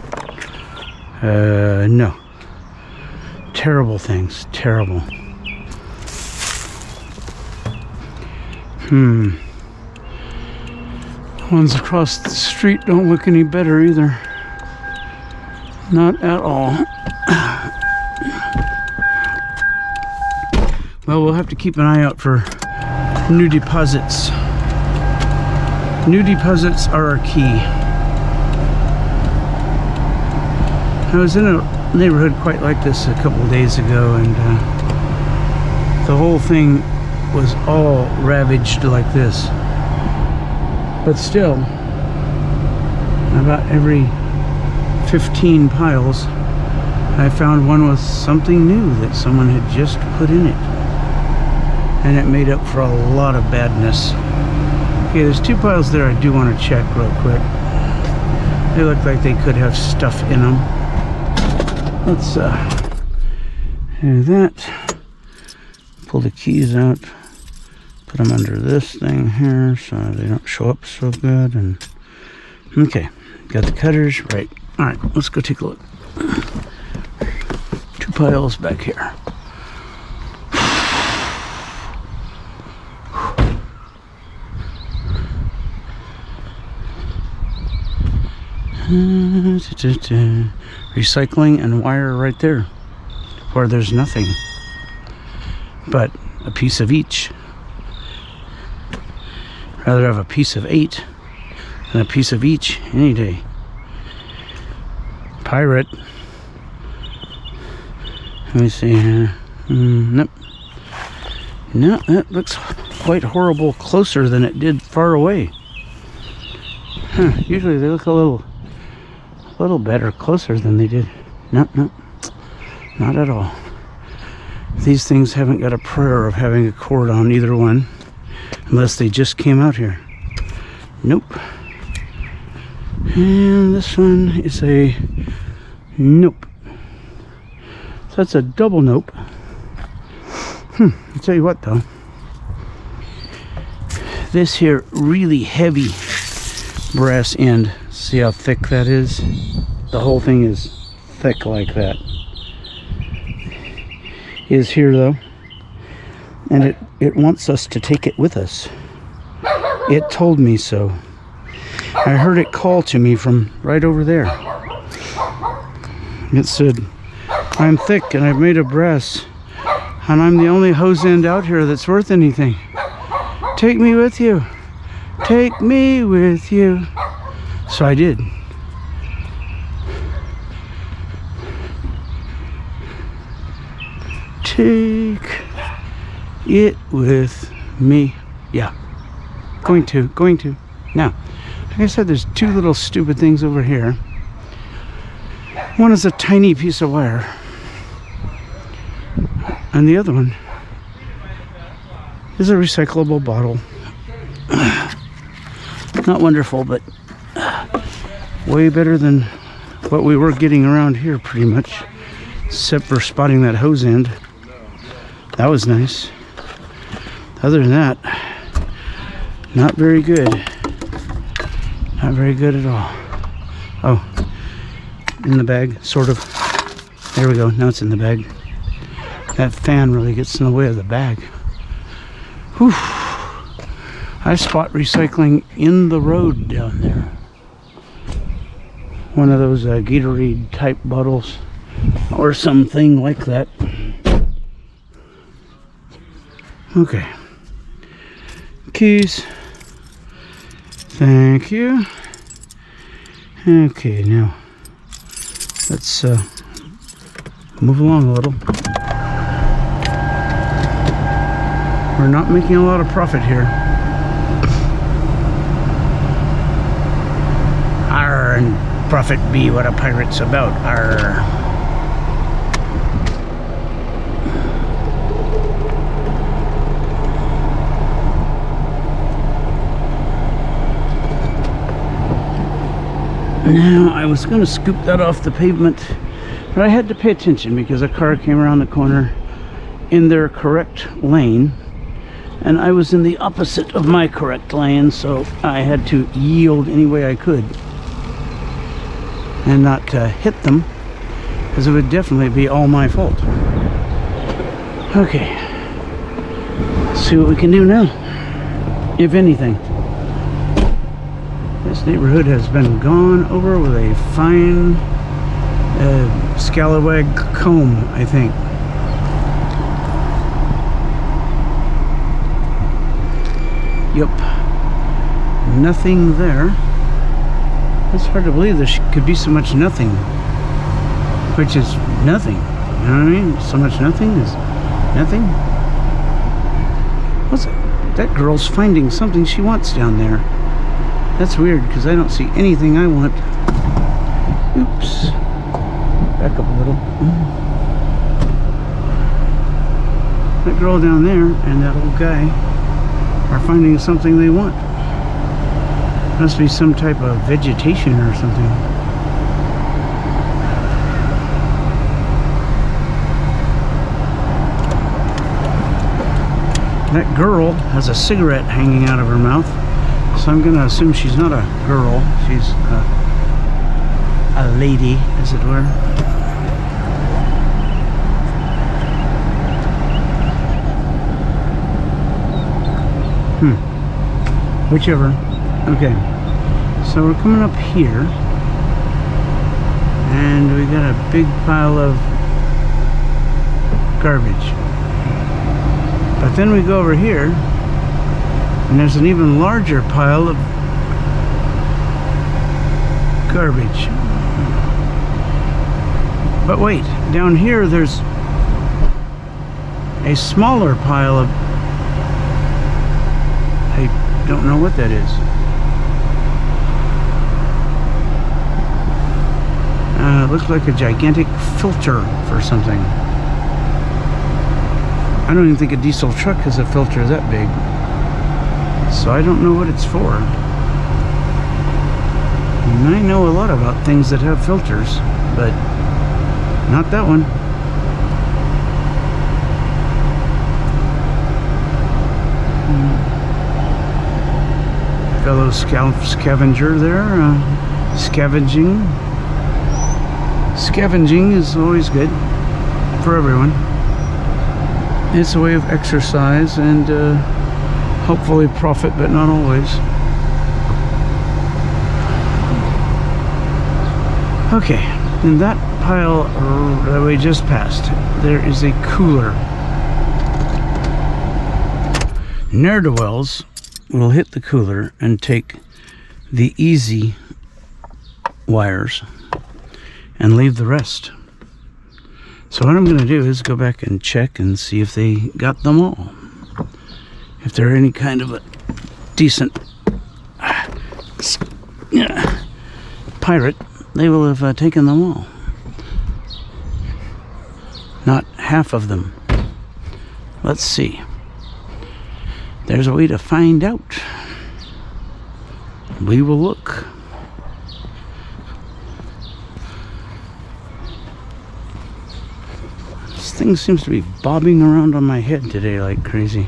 No. Terrible things. Terrible. Ones across the street don't look any better either. Not at all. Well, we'll have to keep an eye out for new deposits. New deposits are our key. I was in a neighborhood quite like this a couple of days ago, and the whole thing was all ravaged like this. But still, about every 15 piles, I found one with something new that someone had just put in it. And it made up for a lot of badness. Okay, there's two piles there I do want to check real quick. They look like they could have stuff in them. Let's do that. Pull the keys out. Put them under this thing here so they don't show up so good. And okay, got the cutters right. All right, let's go take a look. Two piles back here. Recycling and wire right there, where there's nothing but a piece of each. Rather have a piece of 8 than a piece of each any day. Pirate. Let me see here. Nope. No, that looks quite horrible closer than it did far away. Huh, usually they look a little better closer than they did. Nope, not at all. These things haven't got a prayer of having a cord on either one, unless they just came out here. Nope. And this one is a nope. So that's a double nope. I'll tell you what though, this here really heavy brass end, see how thick that is? The whole thing is thick like that. Is here though, and it wants us to take it with us. It told me so. I heard it call to me from right over there. It said, "I'm thick and I've made of brass, and I'm the only hose end out here that's worth anything. Take me with you. Take me with you." So I did. take it with me. Yeah, going to. Now, like I said, there's two little stupid things over here. One is a tiny piece of wire, and the other one is a recyclable bottle. Not wonderful, but way better than what we were getting around here, pretty much, except for spotting that hose end. That was nice. Other than that, not very good. Not very good at all. Oh, in the bag, sort of. There we go. Now it's in the bag. That fan really gets in the way of the bag. Whew. I spot recycling in the road down there. One of those Gatorade type bottles or something like that. Okay. Keys. Thank you. Okay, now let's move along a little. We're not making a lot of profit here. Arr, and profit be what a pirate's about. Arr. Now, I was going to scoop that off the pavement, but I had to pay attention because a car came around the corner in their correct lane, and I was in the opposite of my correct lane, so I had to yield any way I could and not hit them, because it would definitely be all my fault. Okay, let's see what we can do now, if anything. This neighborhood has been gone over with a fine scallywag comb, I think. Yep. Nothing there. It's hard to believe there could be so much nothing. Which is nothing. You know what I mean? So much nothing is nothing. What's it? That girl's finding something she wants down there. That's weird, because I don't see anything I want. Oops. Back up a little. That girl down there and that old guy are finding something they want. Must be some type of vegetation or something. That girl has a cigarette hanging out of her mouth. So I'm going to assume she's not a girl, she's a lady, as it were. Whichever. Okay, so we're coming up here, and we got a big pile of garbage. But then we go over here, and there's an even larger pile of garbage. But wait, down here there's a smaller pile of... I don't know what that is. It looks like a gigantic filter for something. I don't even think a diesel truck has a filter that big. So I don't know what it's for. And I know a lot about things that have filters, but not that one. Fellow scavenger there, scavenging. Scavenging is always good for everyone. It's a way of exercise and hopefully profit, but not always. Okay, in that pile that we just passed, there is a cooler. Ne'er-do-wells will hit the cooler and take the easy wires and leave the rest. So what I'm going to do is go back and check and see if they got them all. If they're any kind of a decent pirate, they will have taken them all. Not half of them. Let's see. There's a way to find out. We will look. This thing seems to be bobbing around on my head today like crazy.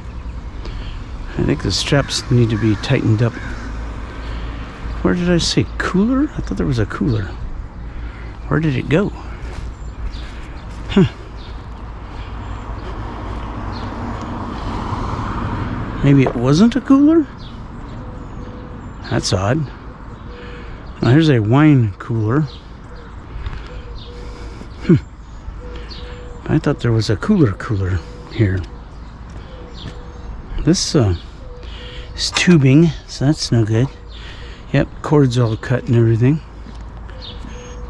I think the straps need to be tightened up. Where did I say cooler? I thought there was a cooler. Where did it go? Huh. Maybe it wasn't a cooler? That's odd. Now here's a wine cooler. I thought there was a cooler here. This is tubing, so that's no good. Yep, cord's all cut and everything.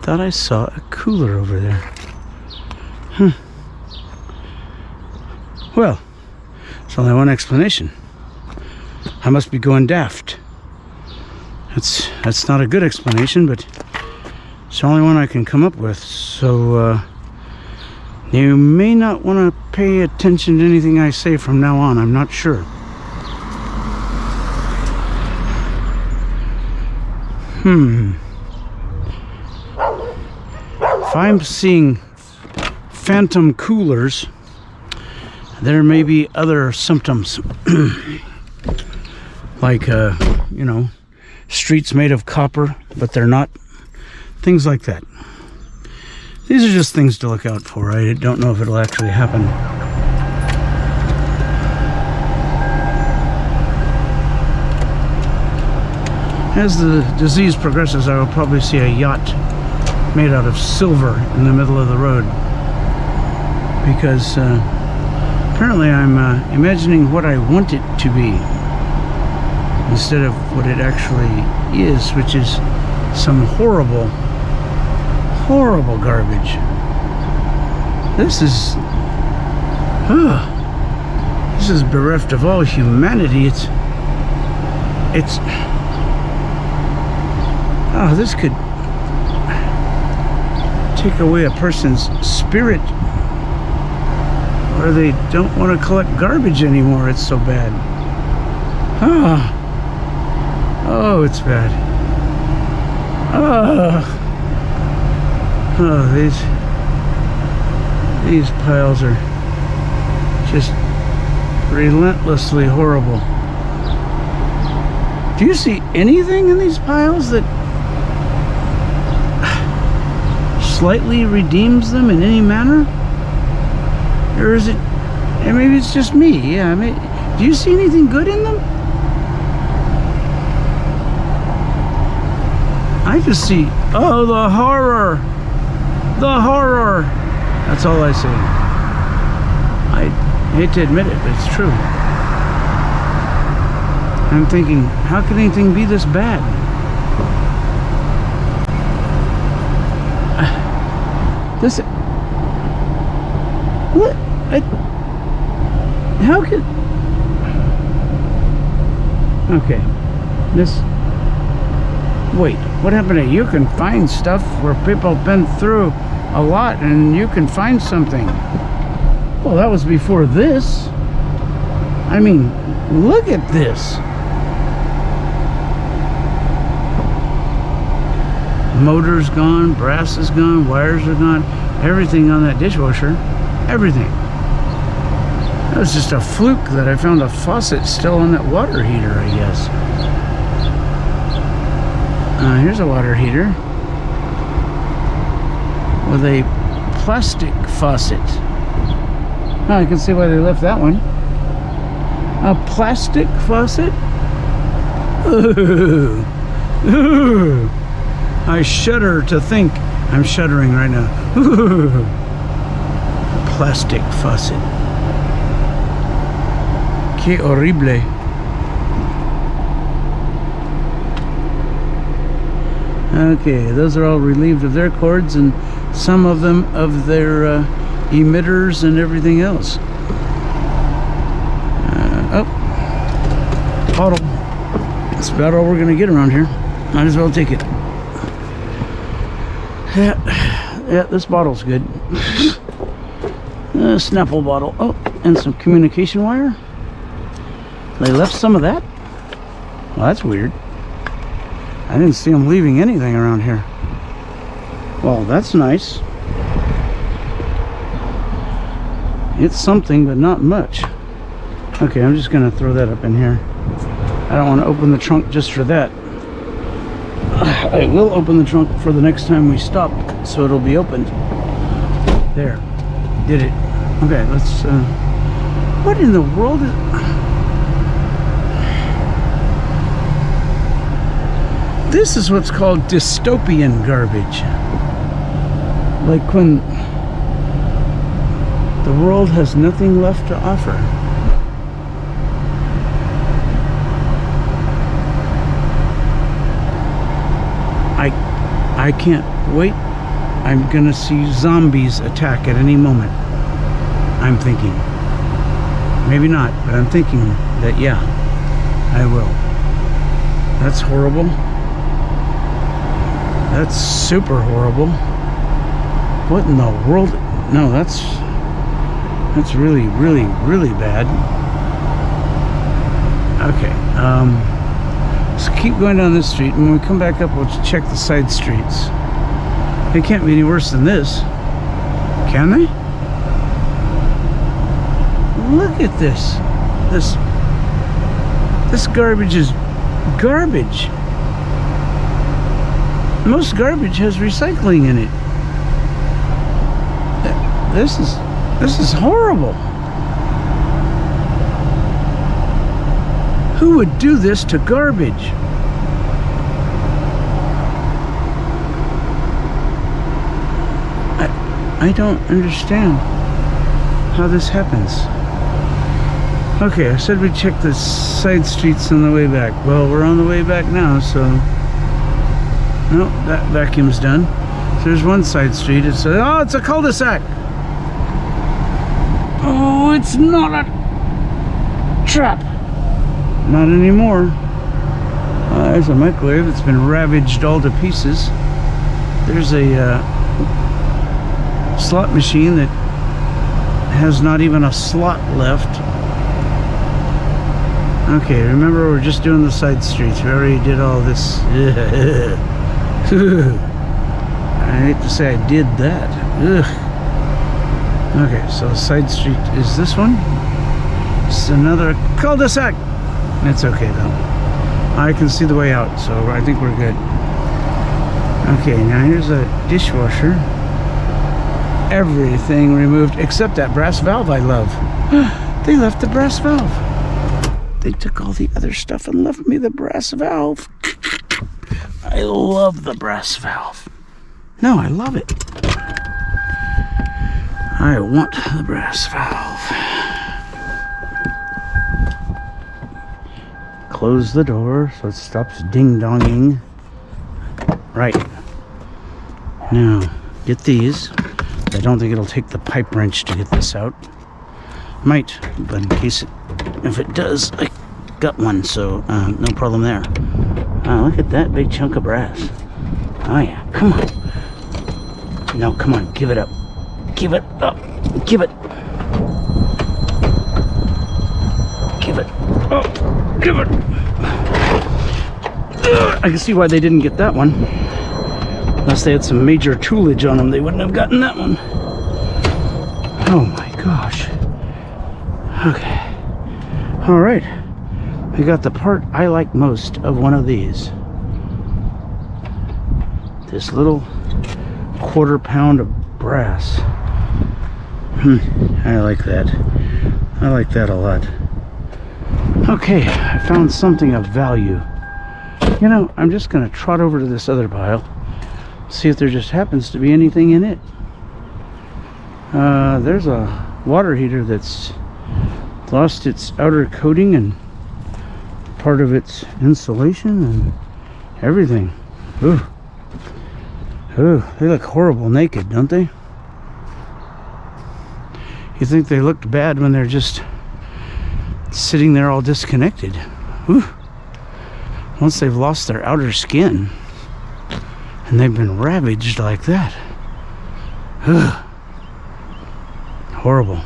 Thought I saw a cooler over there. Well, there's only one explanation. I must be going daft. That's not a good explanation, but it's the only one I can come up with. So you may not want to pay attention to anything I say from now on. I'm not sure. If I'm seeing phantom coolers, there may be other symptoms. Like, you know, streets made of copper, but they're not. Things like that. These are just things to look out for. I don't know if it'll actually happen. As the disease progresses, I will probably see a yacht made out of silver in the middle of the road. Because apparently I'm imagining what I want it to be instead of what it actually is, which is some horrible garbage. This is bereft of all humanity. It's this could take away a person's spirit, or they don't want to collect garbage anymore. It's so bad. Oh, it's bad. These piles are just relentlessly horrible. Do you see anything in these piles that slightly redeems them in any manner? Or is it, and maybe it's just me, yeah, do you see anything good in them? I just see, oh, the horror. That's all I see. I hate to admit it, but it's true. I'm thinking, how can anything be this bad? What? How could... Okay. Wait, what happened to you can find stuff where people have been through a lot and you can find something? Well, that was before this. I mean, look at this. Motor's gone, brass is gone, wires are gone, everything on that dishwasher, everything. That was just a fluke that I found a faucet still on that water heater, I guess. Here's a water heater with a plastic faucet. Oh, I can see why they left that one. A plastic faucet? Ooh. Ooh. I shudder to think. I'm shuddering right now. Ooh. Plastic faucet. Que horrible. Okay, those are all relieved of their cords, and some of them of their emitters and everything else. Oh, bottle. That's about all we're gonna get around here. Might as well take it. Yeah, this bottle's good. Snapple bottle. Oh, and some communication wire. They left some of that? Well, that's weird. I didn't see them leaving anything around here. Well, that's nice. It's something, but not much. Okay, I'm just gonna throw that up in here. I don't want to open the trunk just for that. I will open the trunk for the next time we stop, so it'll be opened. There. Did it. Okay, let's, what in the world is... This is what's called dystopian garbage. Like when the world has nothing left to offer. I can't wait. I'm gonna see zombies attack at any moment. I'm thinking. Maybe not, but I'm thinking that, yeah, I will. That's horrible. That's super horrible. What in the world? No, that's really, really, really bad. Okay, so keep going down this street, and when we come back up, we'll check the side streets. They can't be any worse than this, can they? Look at this. This garbage is garbage. Most garbage has recycling in it. This is horrible. Who would do this to garbage? I don't understand how this happens. Okay, I said we'd check the side streets on the way back. Well, we're on the way back now, so... No, that vacuum's done. So there's one side street. It's a cul-de-sac. Oh, it's not a trap. Not anymore. There's a microwave that's been ravaged all to pieces. There's a slot machine that has not even a slot left. Okay, remember we're just doing the side streets. We already did all this. I hate to say I did that. Ugh. Okay, so the side street is this one. It's another cul-de-sac. It's okay though. I can see the way out, so I think we're good. Okay, now here's a dishwasher. Everything removed except that brass valve I love. They left the brass valve. They took all the other stuff and left me the brass valve. I love the brass valve. No, I love it. I want the brass valve. Close the door so it stops ding-donging. Right. Now, get these. I don't think it'll take the pipe wrench to get this out. Might, but in case if it does, I got one, so no problem there. Look at that big chunk of brass. Oh yeah, come on. No, come on, give it up. Give it up. Give it. Give it up. Give it. I can see why they didn't get that one. Unless they had some major toolage on them, they wouldn't have gotten that one. Oh my gosh. Okay. All right. We got the part I like most of one of these. This little quarter-pound of brass. I like that. I like that a lot. Okay, I found something of value. You know, I'm just gonna trot over to this other pile, see if there just happens to be anything in it. There's a water heater that's lost its outer coating and part of its insulation and everything. Ooh. Ooh, they look horrible naked, don't they? You think they looked bad when they're just sitting there all disconnected. Whew. Once they've lost their outer skin and they've been ravaged like that. Ugh. Horrible.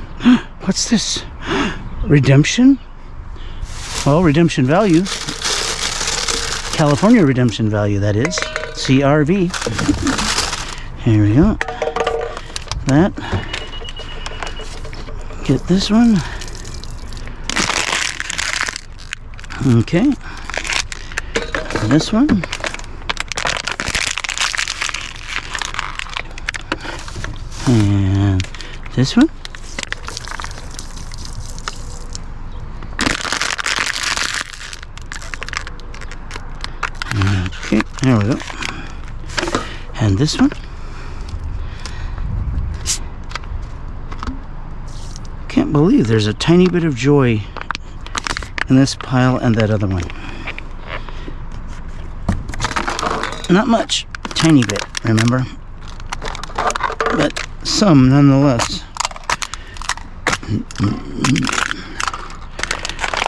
What's this? Redemption? Well, redemption value. California redemption value, that is. CRV. Here we go. That. Get this one. Okay. This one. And this one. Okay, there we go. And this one. Can't believe there's a tiny bit of joy in this pile and that other one. Not much, tiny bit, remember? But some nonetheless.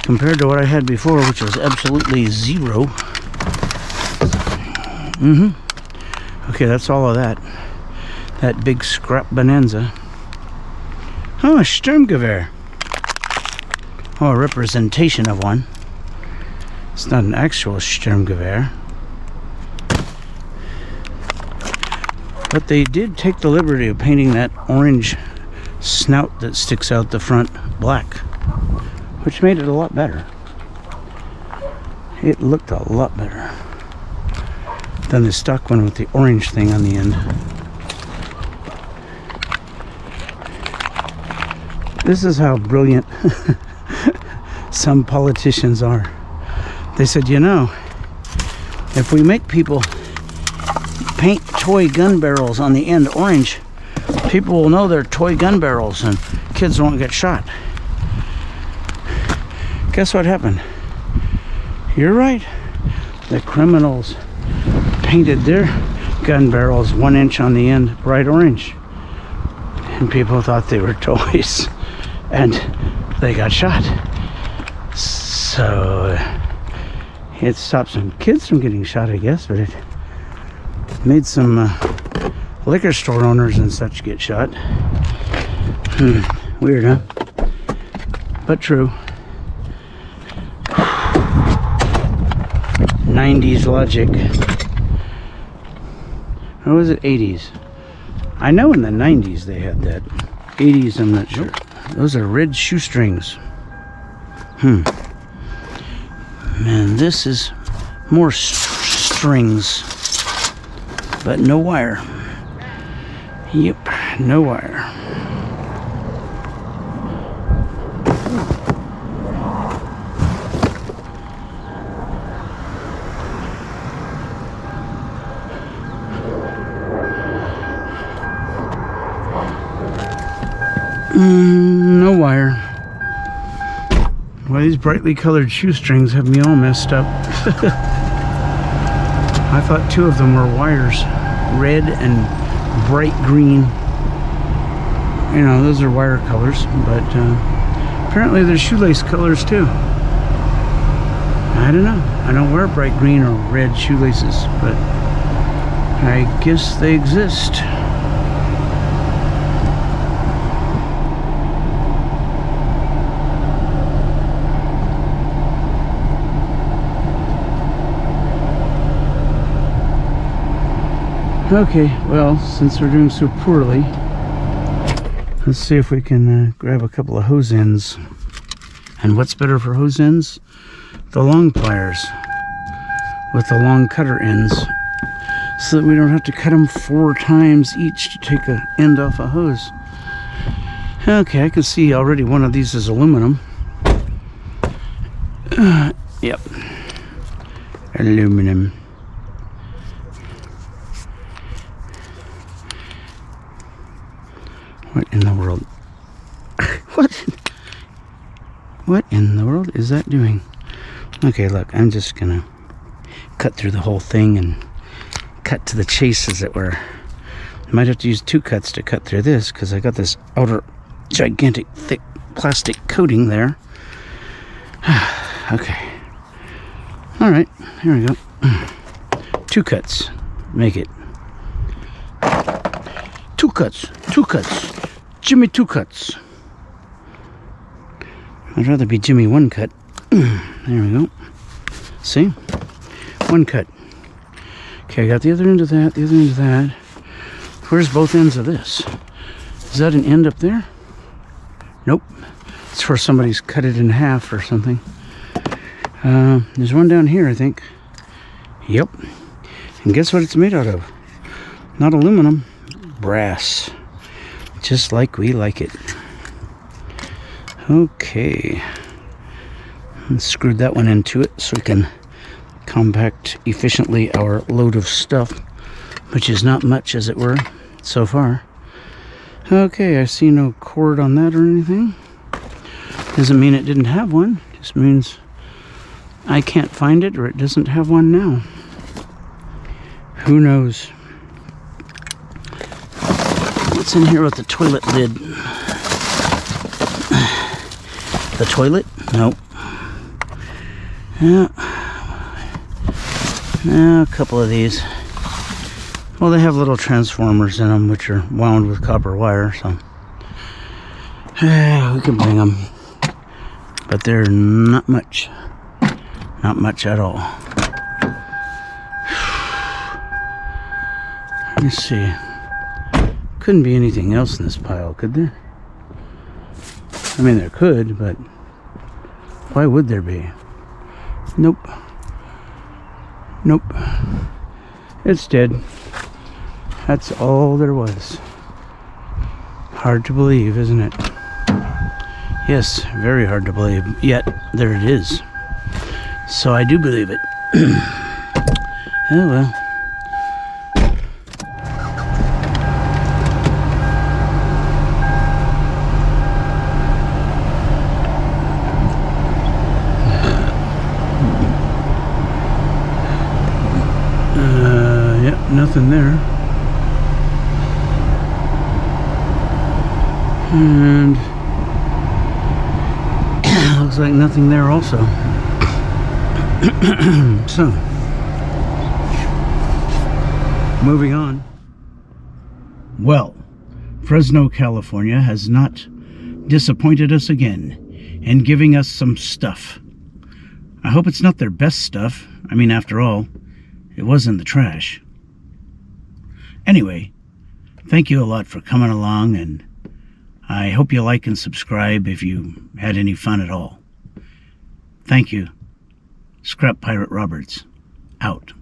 Compared to what I had before, which was absolutely zero. Okay, that's all of that. That big scrap bonanza. Oh, a Sturmgewehr. Oh, a representation of one. It's not an actual Sturmgewehr. But they did take the liberty of painting that orange snout that sticks out the front black, which made it a lot better. It looked a lot better than the stock one with the orange thing on the end. This is how brilliant some politicians are. They said, you know, if we make people paint toy gun barrels on the end orange, people will know they're toy gun barrels and kids won't get shot. Guess what happened? You're right. The criminals painted their gun barrels 1 inch on the end bright orange. And people thought they were toys. And they got shot. So it stopped some kids from getting shot, I guess, but it made some liquor store owners and such get shot. Weird, huh? But true. 90s logic. Or was it 80s? I know in the 90s they had that. 80s, I'm not sure. Those are red shoestrings. Man, this is more strings, but no wire. Yep, no wire. No wire. Well, these brightly colored shoestrings have me all messed up. I thought 2 of them were wires. Red and bright green. You know, those are wire colors, but apparently they're shoelace colors too. I don't know. I don't wear bright green or red shoelaces, but I guess they exist. Okay, well, since we're doing so poorly, let's see if we can grab a couple of hose ends. And what's better for hose ends? The long pliers with the long cutter ends, so that we don't have to cut them 4 times each to take an end off a hose. Okay, I can see already one of these is aluminum. Yep, aluminum. What in the world? What in the world is that doing? Okay, look, I'm just gonna cut through the whole thing and cut to the chase, as it were. I might have to use 2 cuts to cut through this, because I got this outer gigantic thick plastic coating there. Okay. All right, here we go. 2 cuts. Make it. 2 cuts. 2 cuts. Jimmy 2 cuts. I'd rather be Jimmy 1 cut. There we go. See? 1 cut. Okay, I got the other end of that, the other end of that. Where's both ends of this? Is that an end up there? Nope. It's where somebody's cut it in half or something. There's one down here, I think. Yep. And guess what it's made out of? Not aluminum. Brass. Just like we like it. Okay. And screwed that one into it so we can compact efficiently our load of stuff, which is not much, as it were, so far. Okay, I see no cord on that or anything. Doesn't mean it didn't have one. Just means I can't find it, or it doesn't have one now. Who knows? What's in here with the toilet lid? The toilet? Nope. Yeah. A couple of these. Well, they have little transformers in them, which are wound with copper wire, so we can bring them. But they're not much. Not much at all. Let me see. Couldn't be anything else in this pile, could there? I mean, there could, but why would there be? Nope. Nope. It's dead. That's all there was. Hard to believe, isn't it? Yes, very hard to believe. Yet, there it is. So I do believe it. Oh well. Yep, nothing there. And looks like nothing there also. So, moving on. Well, Fresno, California has not disappointed us again in giving us some stuff. I hope it's not their best stuff. I mean, after all, it was in the trash. Anyway, thank you a lot for coming along, and I hope you like and subscribe if you had any fun at all. Thank you. Scrap Pirate Roberts, out.